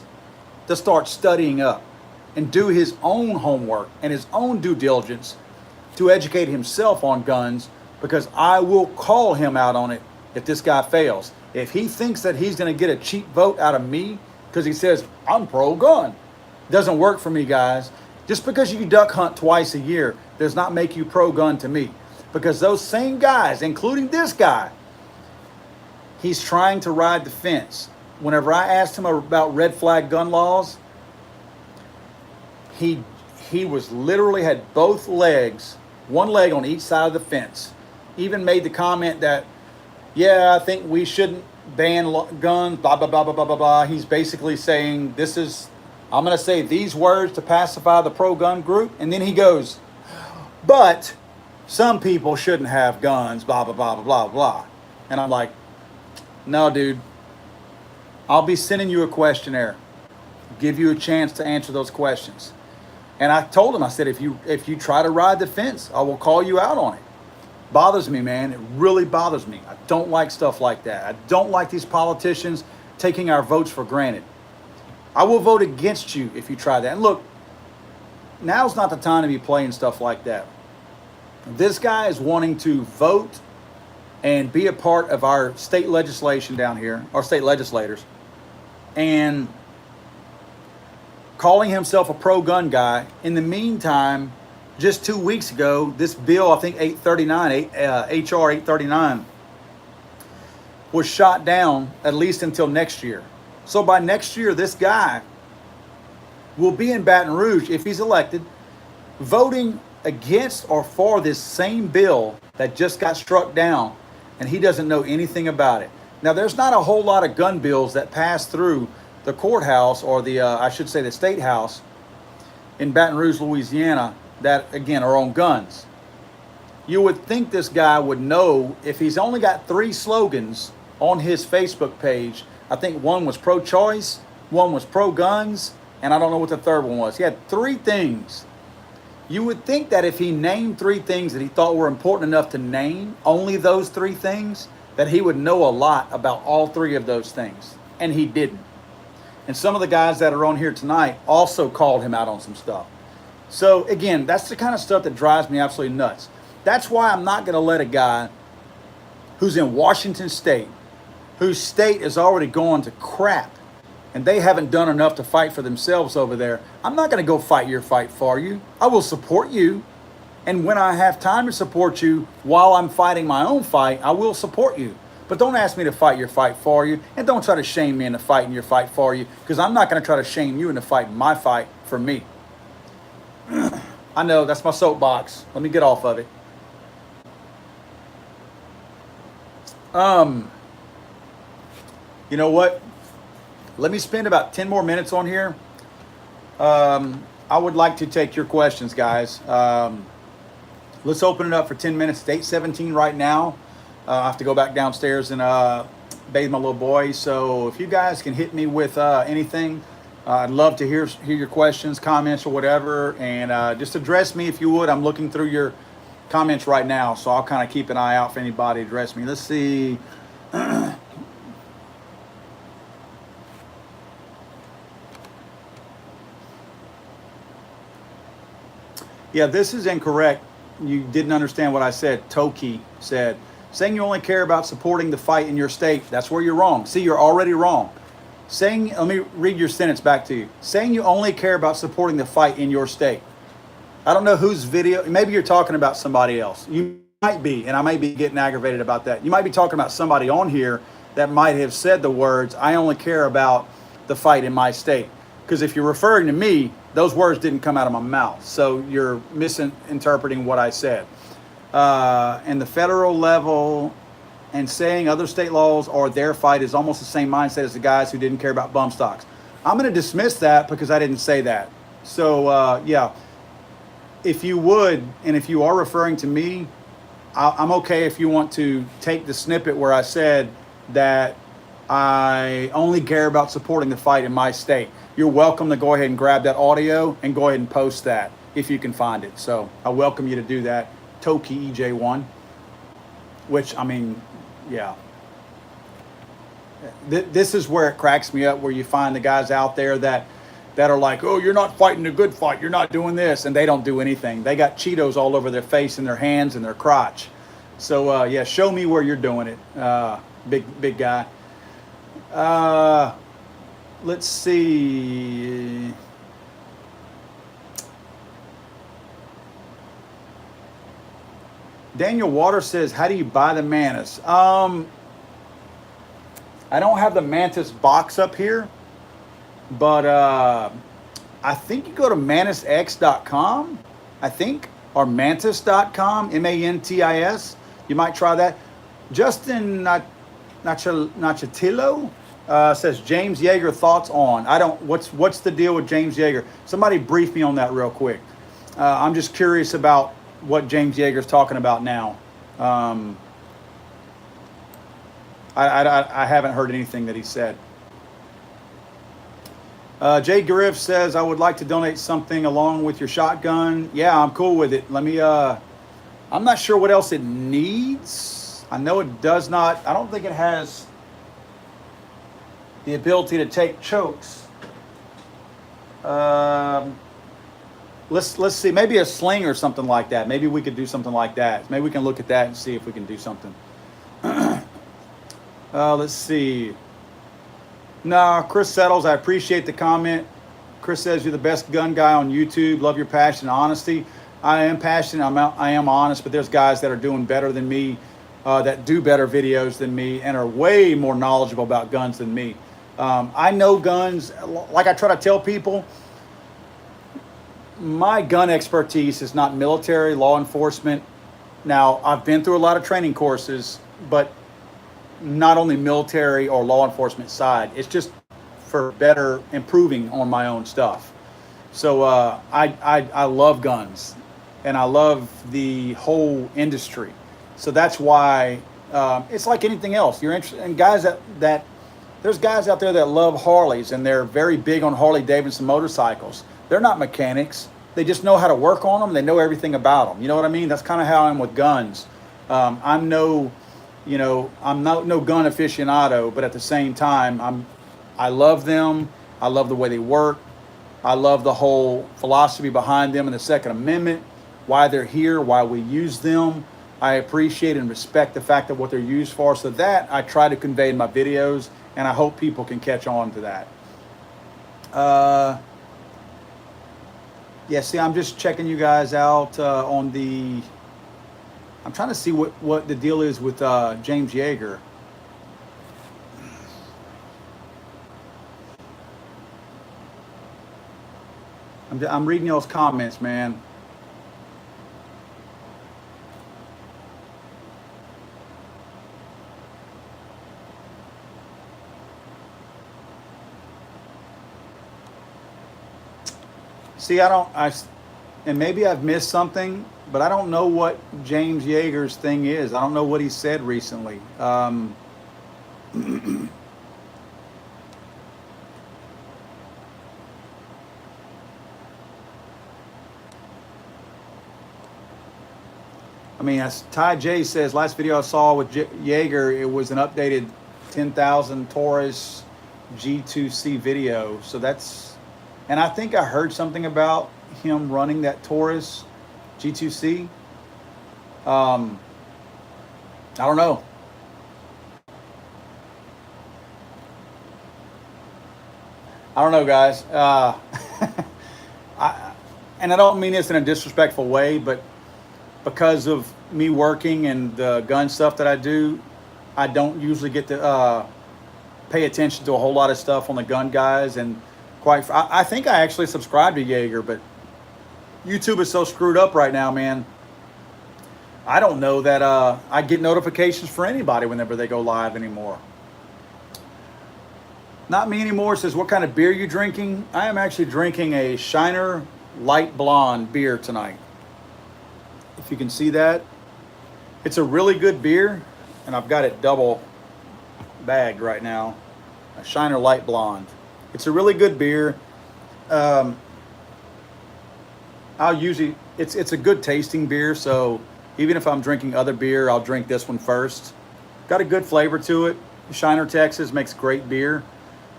to start studying up and do his own homework and his own due diligence to educate himself on guns, because I will call him out on it if this guy fails. If he thinks that he's going to get a cheap vote out of me because he says, I'm pro-gun, doesn't work for me, guys. Just because you duck hunt twice a year does not make you pro-gun to me. Because those same guys, including this guy, he's trying to ride the fence. Whenever I asked him about red flag gun laws, he was literally had both legs, one leg on each side of the fence. Even made the comment that, yeah, I think we shouldn't ban guns, blah, blah, blah, blah, blah, blah, blah. He's basically saying I'm going to say these words to pacify the pro-gun group. And then he goes, but some people shouldn't have guns, blah, blah, blah, blah, blah, blah. And I'm like, no, dude, I'll be sending you a questionnaire, give you a chance to answer those questions. And I told him, I said, if you try to ride the fence, I will call you out on it. Bothers me, man. It really bothers me. I don't like stuff like that. I don't like these politicians taking our votes for granted. I will vote against you if you try that. And look, now's not the time to be playing stuff like that. This guy is wanting to vote and be a part of our state legislation down here, our state legislators, and calling himself a pro-gun guy. In the meantime, just 2 weeks ago, this bill, I think 839, HR 839, was shot down at least until next year. So by next year, this guy will be in Baton Rouge, if he's elected, voting against or for this same bill that just got struck down, and he doesn't know anything about it. Now, there's not a whole lot of gun bills that pass through the courthouse, or the state house in Baton Rouge, Louisiana, that, again, are on guns. You would think this guy would know if he's only got 3 slogans on his Facebook page. I think one was pro-choice, one was pro-guns, and I don't know what the third one was. He had 3 things. You would think that if he named 3 things that he thought were important enough to name, only those 3 things, that he would know a lot about all 3 of those things. And he didn't. And some of the guys that are on here tonight also called him out on some stuff. So again, that's the kind of stuff that drives me absolutely nuts. That's why I'm not going to let a guy who's in Washington State, whose state is already going to crap, and they haven't done enough to fight for themselves over there. I'm not going to go fight your fight for you. I will support you. And when I have time to support you while I'm fighting my own fight, I will support you. But don't ask me to fight your fight for you. And don't try to shame me into fighting your fight for you, because I'm not going to try to shame you into fighting my fight for me. I know, that's my soapbox. Let me get off of it. You know what? Let me spend about 10 more minutes on here. I would like to take your questions, guys. Let's open it up for 10 minutes. It's 8:17 right now. I have to go back downstairs and bathe my little boy. So if you guys can hit me with anything, I'd love to hear your questions, comments, or whatever. And just address me if you would. I'm looking through your comments right now, so I'll kind of keep an eye out for anybody to address me. Let's see. Yeah, this is incorrect. You didn't understand what I said. Toki said, saying you only care about supporting the fight in your state. That's where you're wrong. See, you're already wrong. Saying, let me read your sentence back to you. Saying you only care about supporting the fight in your state. I don't know whose video, maybe you're talking about somebody else. You might be, and I may be getting aggravated about that. You might be talking about somebody on here that might have said the words, I only care about the fight in my state. Because if you're referring to me, those words didn't come out of my mouth. So you're misinterpreting what I said. And the federal level and saying other state laws or their fight is almost the same mindset as the guys who didn't care about bump stocks. I'm going to dismiss that because I didn't say that. So, yeah, if you would, and if you are referring to me, I'm okay if you want to take the snippet where I said that I only care about supporting the fight in my state. You're welcome to go ahead and grab that audio and go ahead and post that if you can find it. So I welcome you to do that. Toki EJ1, which, I mean, yeah. This is where it cracks me up, where you find the guys out there that are like, oh, you're not fighting a good fight. You're not doing this. And they don't do anything. They got Cheetos all over their face and their hands and their crotch. So, yeah, show me where you're doing it, big guy. Let's see. Daniel Water says, how do you buy the Mantis? I don't have the Mantis box up here, but I think you go to mantisx.com, I think, or mantis.com, MANTIS. You might try that. Justin Nachatillo says, James Yeager, thoughts on? What's the deal with James Yeager? Somebody brief me on that real quick. I'm just curious about what James Yeager's talking about now. I haven't heard anything that he said. Jay Griff says, I would like to donate something along with your shotgun. Yeah, I'm cool with it. Let me, I'm not sure what else it needs. I know it does not, I don't think it has the ability to take chokes. Let's see, maybe a sling or something like that. Maybe we could do something like that. Maybe we can look at that and see if we can do something. Let's see. No, Chris Settles, I appreciate the comment. Chris says, you're the best gun guy on YouTube. Love your passion and honesty. I am passionate. I am honest, but there's guys that are doing better than me, that do better videos than me and are way more knowledgeable about guns than me. I know guns. Like I try to tell people, my gun expertise is not military, law enforcement. Now, I've been through a lot of training courses, but not only military or law enforcement side. It's just for better improving on my own stuff. So I love guns, and I love the whole industry. So that's why it's like anything else. You're interested in guys that there's guys out there that love Harleys, and they're very big on Harley Davidson motorcycles. They're not mechanics. They just know how to work on them. They know everything about them. You know what I mean? That's kind of how I am with guns. I'm no gun aficionado, but at the same time, I love them. I love the way they work. I love the whole philosophy behind them and the Second Amendment, why they're here, why we use them. I appreciate and respect the fact of what they're used for. So that I try to convey in my videos, and I hope people can catch on to that. Yeah, see, I'm just checking you guys out on the... I'm trying to see what the deal is with James Yeager. I'm reading y'all's comments, man. See, and maybe I've missed something, but I don't know what James Yeager's thing is. I don't know what he said recently. I mean, as Ty J says, last video I saw with Jaeger, it was an updated 10,000 Taurus G2C video. So that's, and I think I heard something about him running that Taurus G2C. I don't know. I don't know, guys. And I don't mean this in a disrespectful way, but because of me working and the gun stuff that I do, I don't usually get to pay attention to a whole lot of stuff on the gun guys. And I think I actually subscribe to Jaeger, but YouTube is so screwed up right now, man. I don't know that I get notifications for anybody whenever they go live anymore. Not me anymore says, what kind of beer you drinking? I am actually drinking a Shiner Light Blonde beer tonight. If you can see that. It's a really good beer, and I've got it double bagged right now. A Shiner Light Blonde. It's a really good beer. I'll usually, it's a good tasting beer, so even if I'm drinking other beer, I'll drink this one first. Got a good flavor to it. Shiner, Texas makes great beer.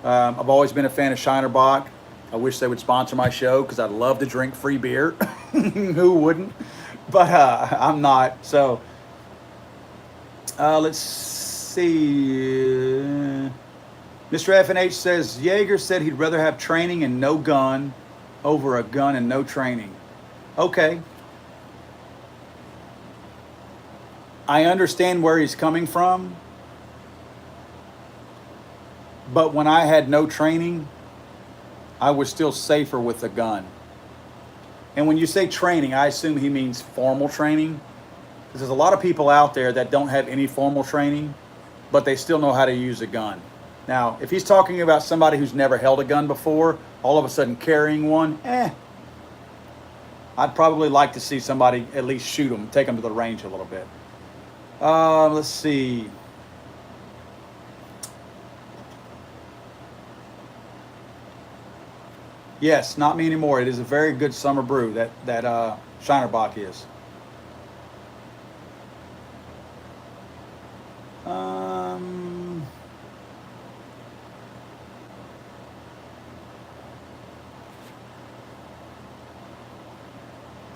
I've always been a fan of Shiner Bock. I wish they would sponsor my show because I'd love to drink free beer. Who wouldn't? But I'm not. So let's see. Mr. F&H says, Jaeger said he'd rather have training and no gun over a gun and no training. Okay. I understand where he's coming from. But when I had no training, I was still safer with a gun. And when you say training, I assume he means formal training. Because there's a lot of people out there that don't have any formal training, but they still know how to use a gun. Now, if he's talking about somebody who's never held a gun before, all of a sudden carrying one, I'd probably like to see somebody at least shoot them, take them to the range a little bit. Let's see. Yes, not me anymore. It is a very good summer brew, that Shiner Bock is.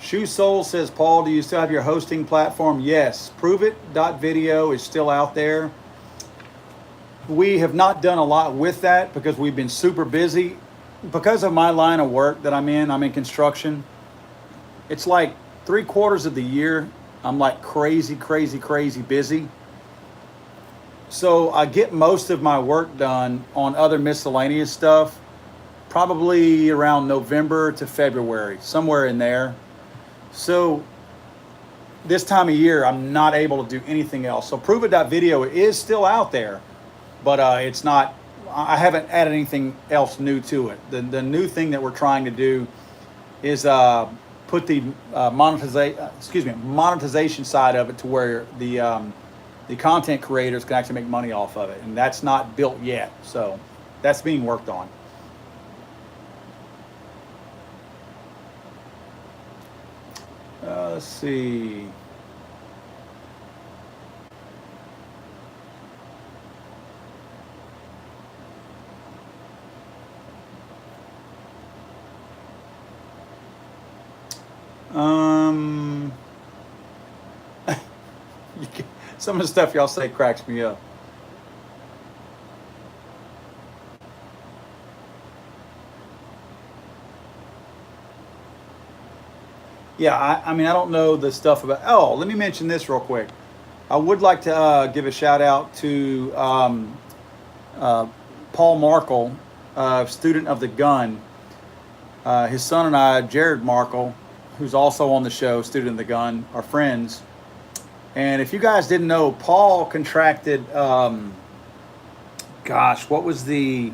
Shoe Soul says, Paul, do you still have your hosting platform? Yes. Proveit.video is still out there. We have not done a lot with that because we've been super busy. Because of my line of work that I'm in construction. It's like 3/4 of the year, I'm like crazy busy. So I get most of my work done on other miscellaneous stuff, probably around November to February, somewhere in there. So this time of year, I'm not able to do anything else. So Proveit.video is still out there, but it's not, I haven't added anything else new to it. The new thing that we're trying to do is put the monetization side of it to where the content creators can actually make money off of it, and that's not built yet. So that's being worked on. Let's see. Some of the stuff y'all say cracks me up. Yeah, I mean, I don't know the stuff about, oh, let me mention this real quick. I would like to give a shout out to Paul Markle, student of the gun. His son and I, Jared Markle, who's also on the show, student of the gun, are friends. And if you guys didn't know, Paul contracted, what was I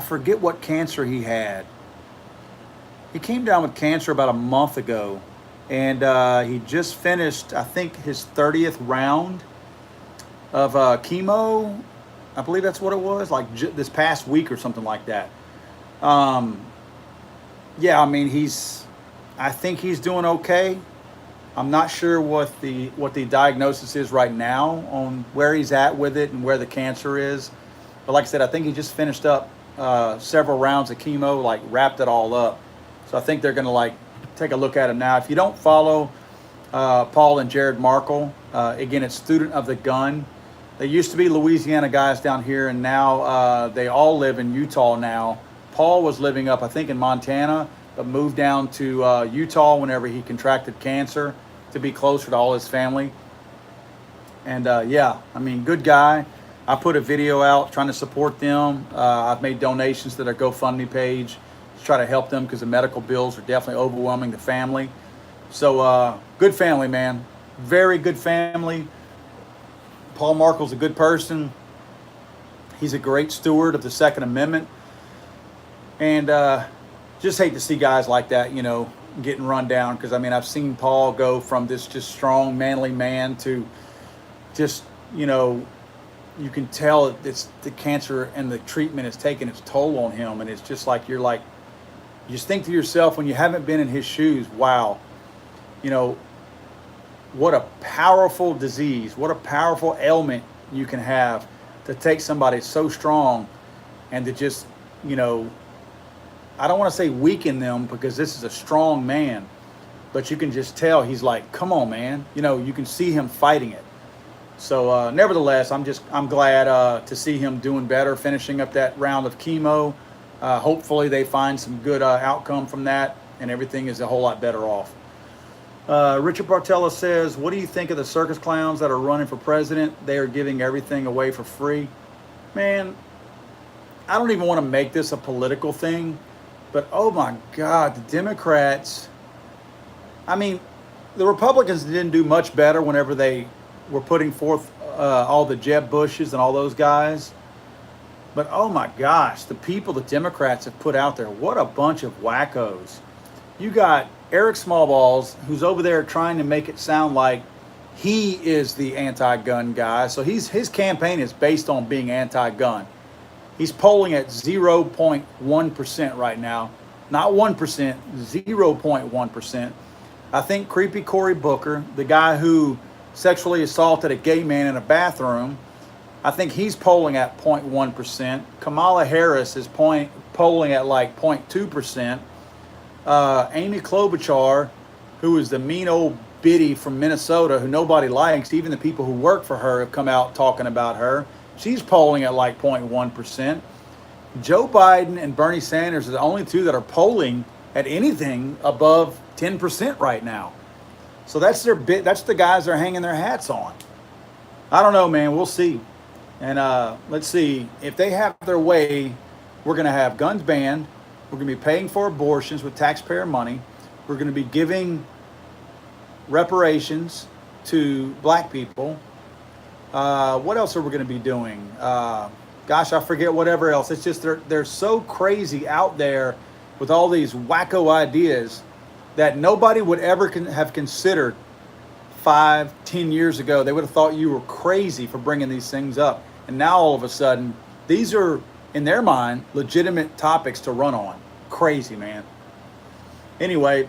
forget what cancer he had. He came down with cancer about a month ago, and he just finished, I think, his 30th round of chemo. I believe that's what it was, like this past week or something like that. Yeah, I mean, I think he's doing okay. I'm not sure what the diagnosis is right now on where he's at with it and where the cancer is. But like I said, I think he just finished up several rounds of chemo, like wrapped it all up. So I think they're going to like take a look at him now. If you don't follow Paul and Jared Markle, again, it's Student of the Gun. They used to be Louisiana guys down here, and now they all live in Utah now. Paul was living up, I think, in Montana, but moved down to Utah whenever he contracted cancer to be closer to all his family. And yeah, I mean, good guy. I put a video out trying to support them. I've made donations to their GoFundMe page to try to help them because the medical bills are definitely overwhelming the family. So good family, man. Very good family. Paul Markle's a good person. He's a great steward of the Second Amendment. And just hate to see guys like that, you know, getting run down. Because, I mean, I've seen Paul go from this just strong, manly man to just, you know, you can tell it's the cancer and the treatment is taking its toll on him. And it's just like, you just think to yourself when you haven't been in his shoes, wow, you know, what a powerful disease, what a powerful ailment you can have to take somebody so strong and to just, you know, I don't want to say weaken them because this is a strong man, but you can just tell he's like, come on, man. You know, you can see him fighting it. So nevertheless, I'm glad to see him doing better, finishing up that round of chemo. Hopefully they find some good outcome from that and everything is a whole lot better off. Richard Bartella says, what do you think of the circus clowns that are running for president? They are giving everything away for free. Man, I don't even want to make this a political thing, but oh my God, the Democrats, I mean, the Republicans didn't do much better whenever they were putting forth all the Jeb Bushes and all those guys. But oh my gosh, the people the Democrats have put out there, what a bunch of wackos. You got Eric Smallballs, who's over there trying to make it sound like he is the anti-gun guy. So his campaign is based on being anti-gun. He's polling at 0.1% right now. Not 1%, 0.1%. I think creepy Cory Booker, the guy who sexually assaulted a gay man in a bathroom, I think he's polling at 0.1%. Kamala Harris is polling at like 0.2%. Amy Klobuchar, who is the mean old biddy from Minnesota who nobody likes, even the people who work for her have come out talking about her. She's polling at like 0.1%. Joe Biden and Bernie Sanders are the only two that are polling at anything above 10% right now. So that's that's the guys they're hanging their hats on. I don't know, man. We'll see. And let's see. If they have their way, we're going to have guns banned. We're going to be paying for abortions with taxpayer money. We're going to be giving reparations to black people. What else are we going to be doing? Gosh, I forget whatever else. It's just they're so crazy out there with all these wacko ideas that nobody would ever have considered 5-10 years ago. They would have thought you were crazy for bringing these things up. And now all of a sudden, these are, in their mind, legitimate topics to run on. Crazy, man. Anyway,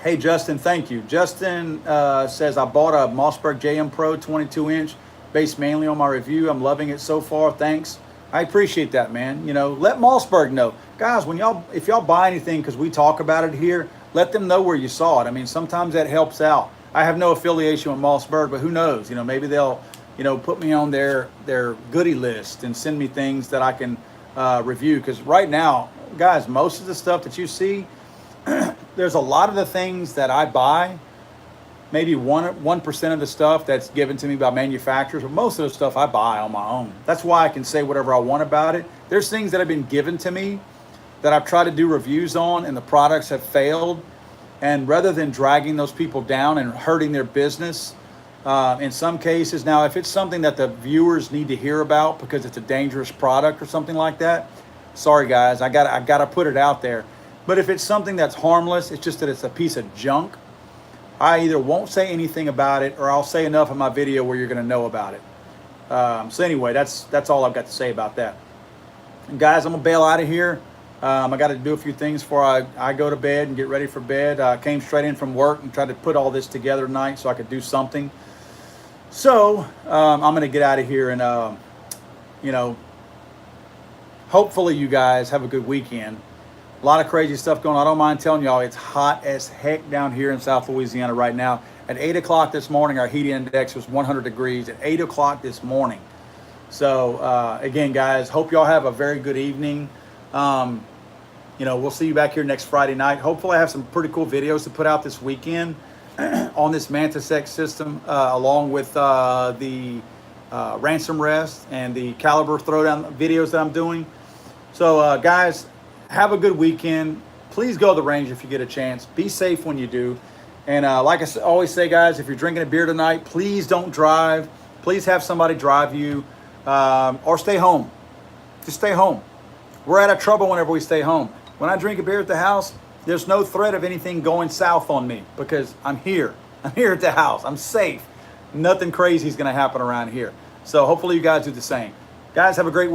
hey, Justin, thank you. Justin says, I bought a Mossberg JM Pro 22-inch based mainly on my review. I'm loving it so far. Thanks. I appreciate that, man. You know, let Mossberg know. Guys, if y'all buy anything because we talk about it here, let them know where you saw it. I mean, sometimes that helps out. I have no affiliation with Mossberg, but who knows? You know, maybe they'll, you know, put me on their goodie list and send me things that I can review. Because right now, guys, most of the stuff that you see, there's a lot of the things that I buy, maybe 1% of the stuff that's given to me by manufacturers, but most of the stuff I buy on my own. That's why I can say whatever I want about it. There's things that have been given to me that I've tried to do reviews on and the products have failed. And rather than dragging those people down and hurting their business, in some cases, now if it's something that the viewers need to hear about because it's a dangerous product or something like that, sorry guys, I gotta put it out there. But if it's something that's harmless, it's just that it's a piece of junk, I either won't say anything about it or I'll say enough in my video where you're gonna know about it. So anyway, that's all I've got to say about that. And guys, I'm gonna bail out of here. I got to do a few things before I go to bed and get ready for bed. I came straight in from work and tried to put all this together tonight so I could do something. So I'm going to get out of here and, you know, hopefully you guys have a good weekend. A lot of crazy stuff going on. I don't mind telling y'all, it's hot as heck down here in South Louisiana right now. At 8 o'clock this morning, our heat index was 100 degrees at 8 o'clock this morning. So again, guys, hope y'all have a very good evening. You know, we'll see you back here next Friday night. Hopefully I have some pretty cool videos to put out this weekend on this Mantis X system, along with the ransom rest and the caliber throwdown videos that I'm doing. So guys, have a good weekend. Please go to the range if you get a chance. Be safe when you do. And like I always say, guys, if you're drinking a beer tonight, please don't drive. Please have somebody drive you, or stay home. Just stay home. We're out of trouble whenever we stay home. When I drink a beer at the house, there's no threat of anything going south on me because I'm here. I'm here at the house. I'm safe. Nothing crazy is going to happen around here. So hopefully you guys do the same. Guys, have a great week.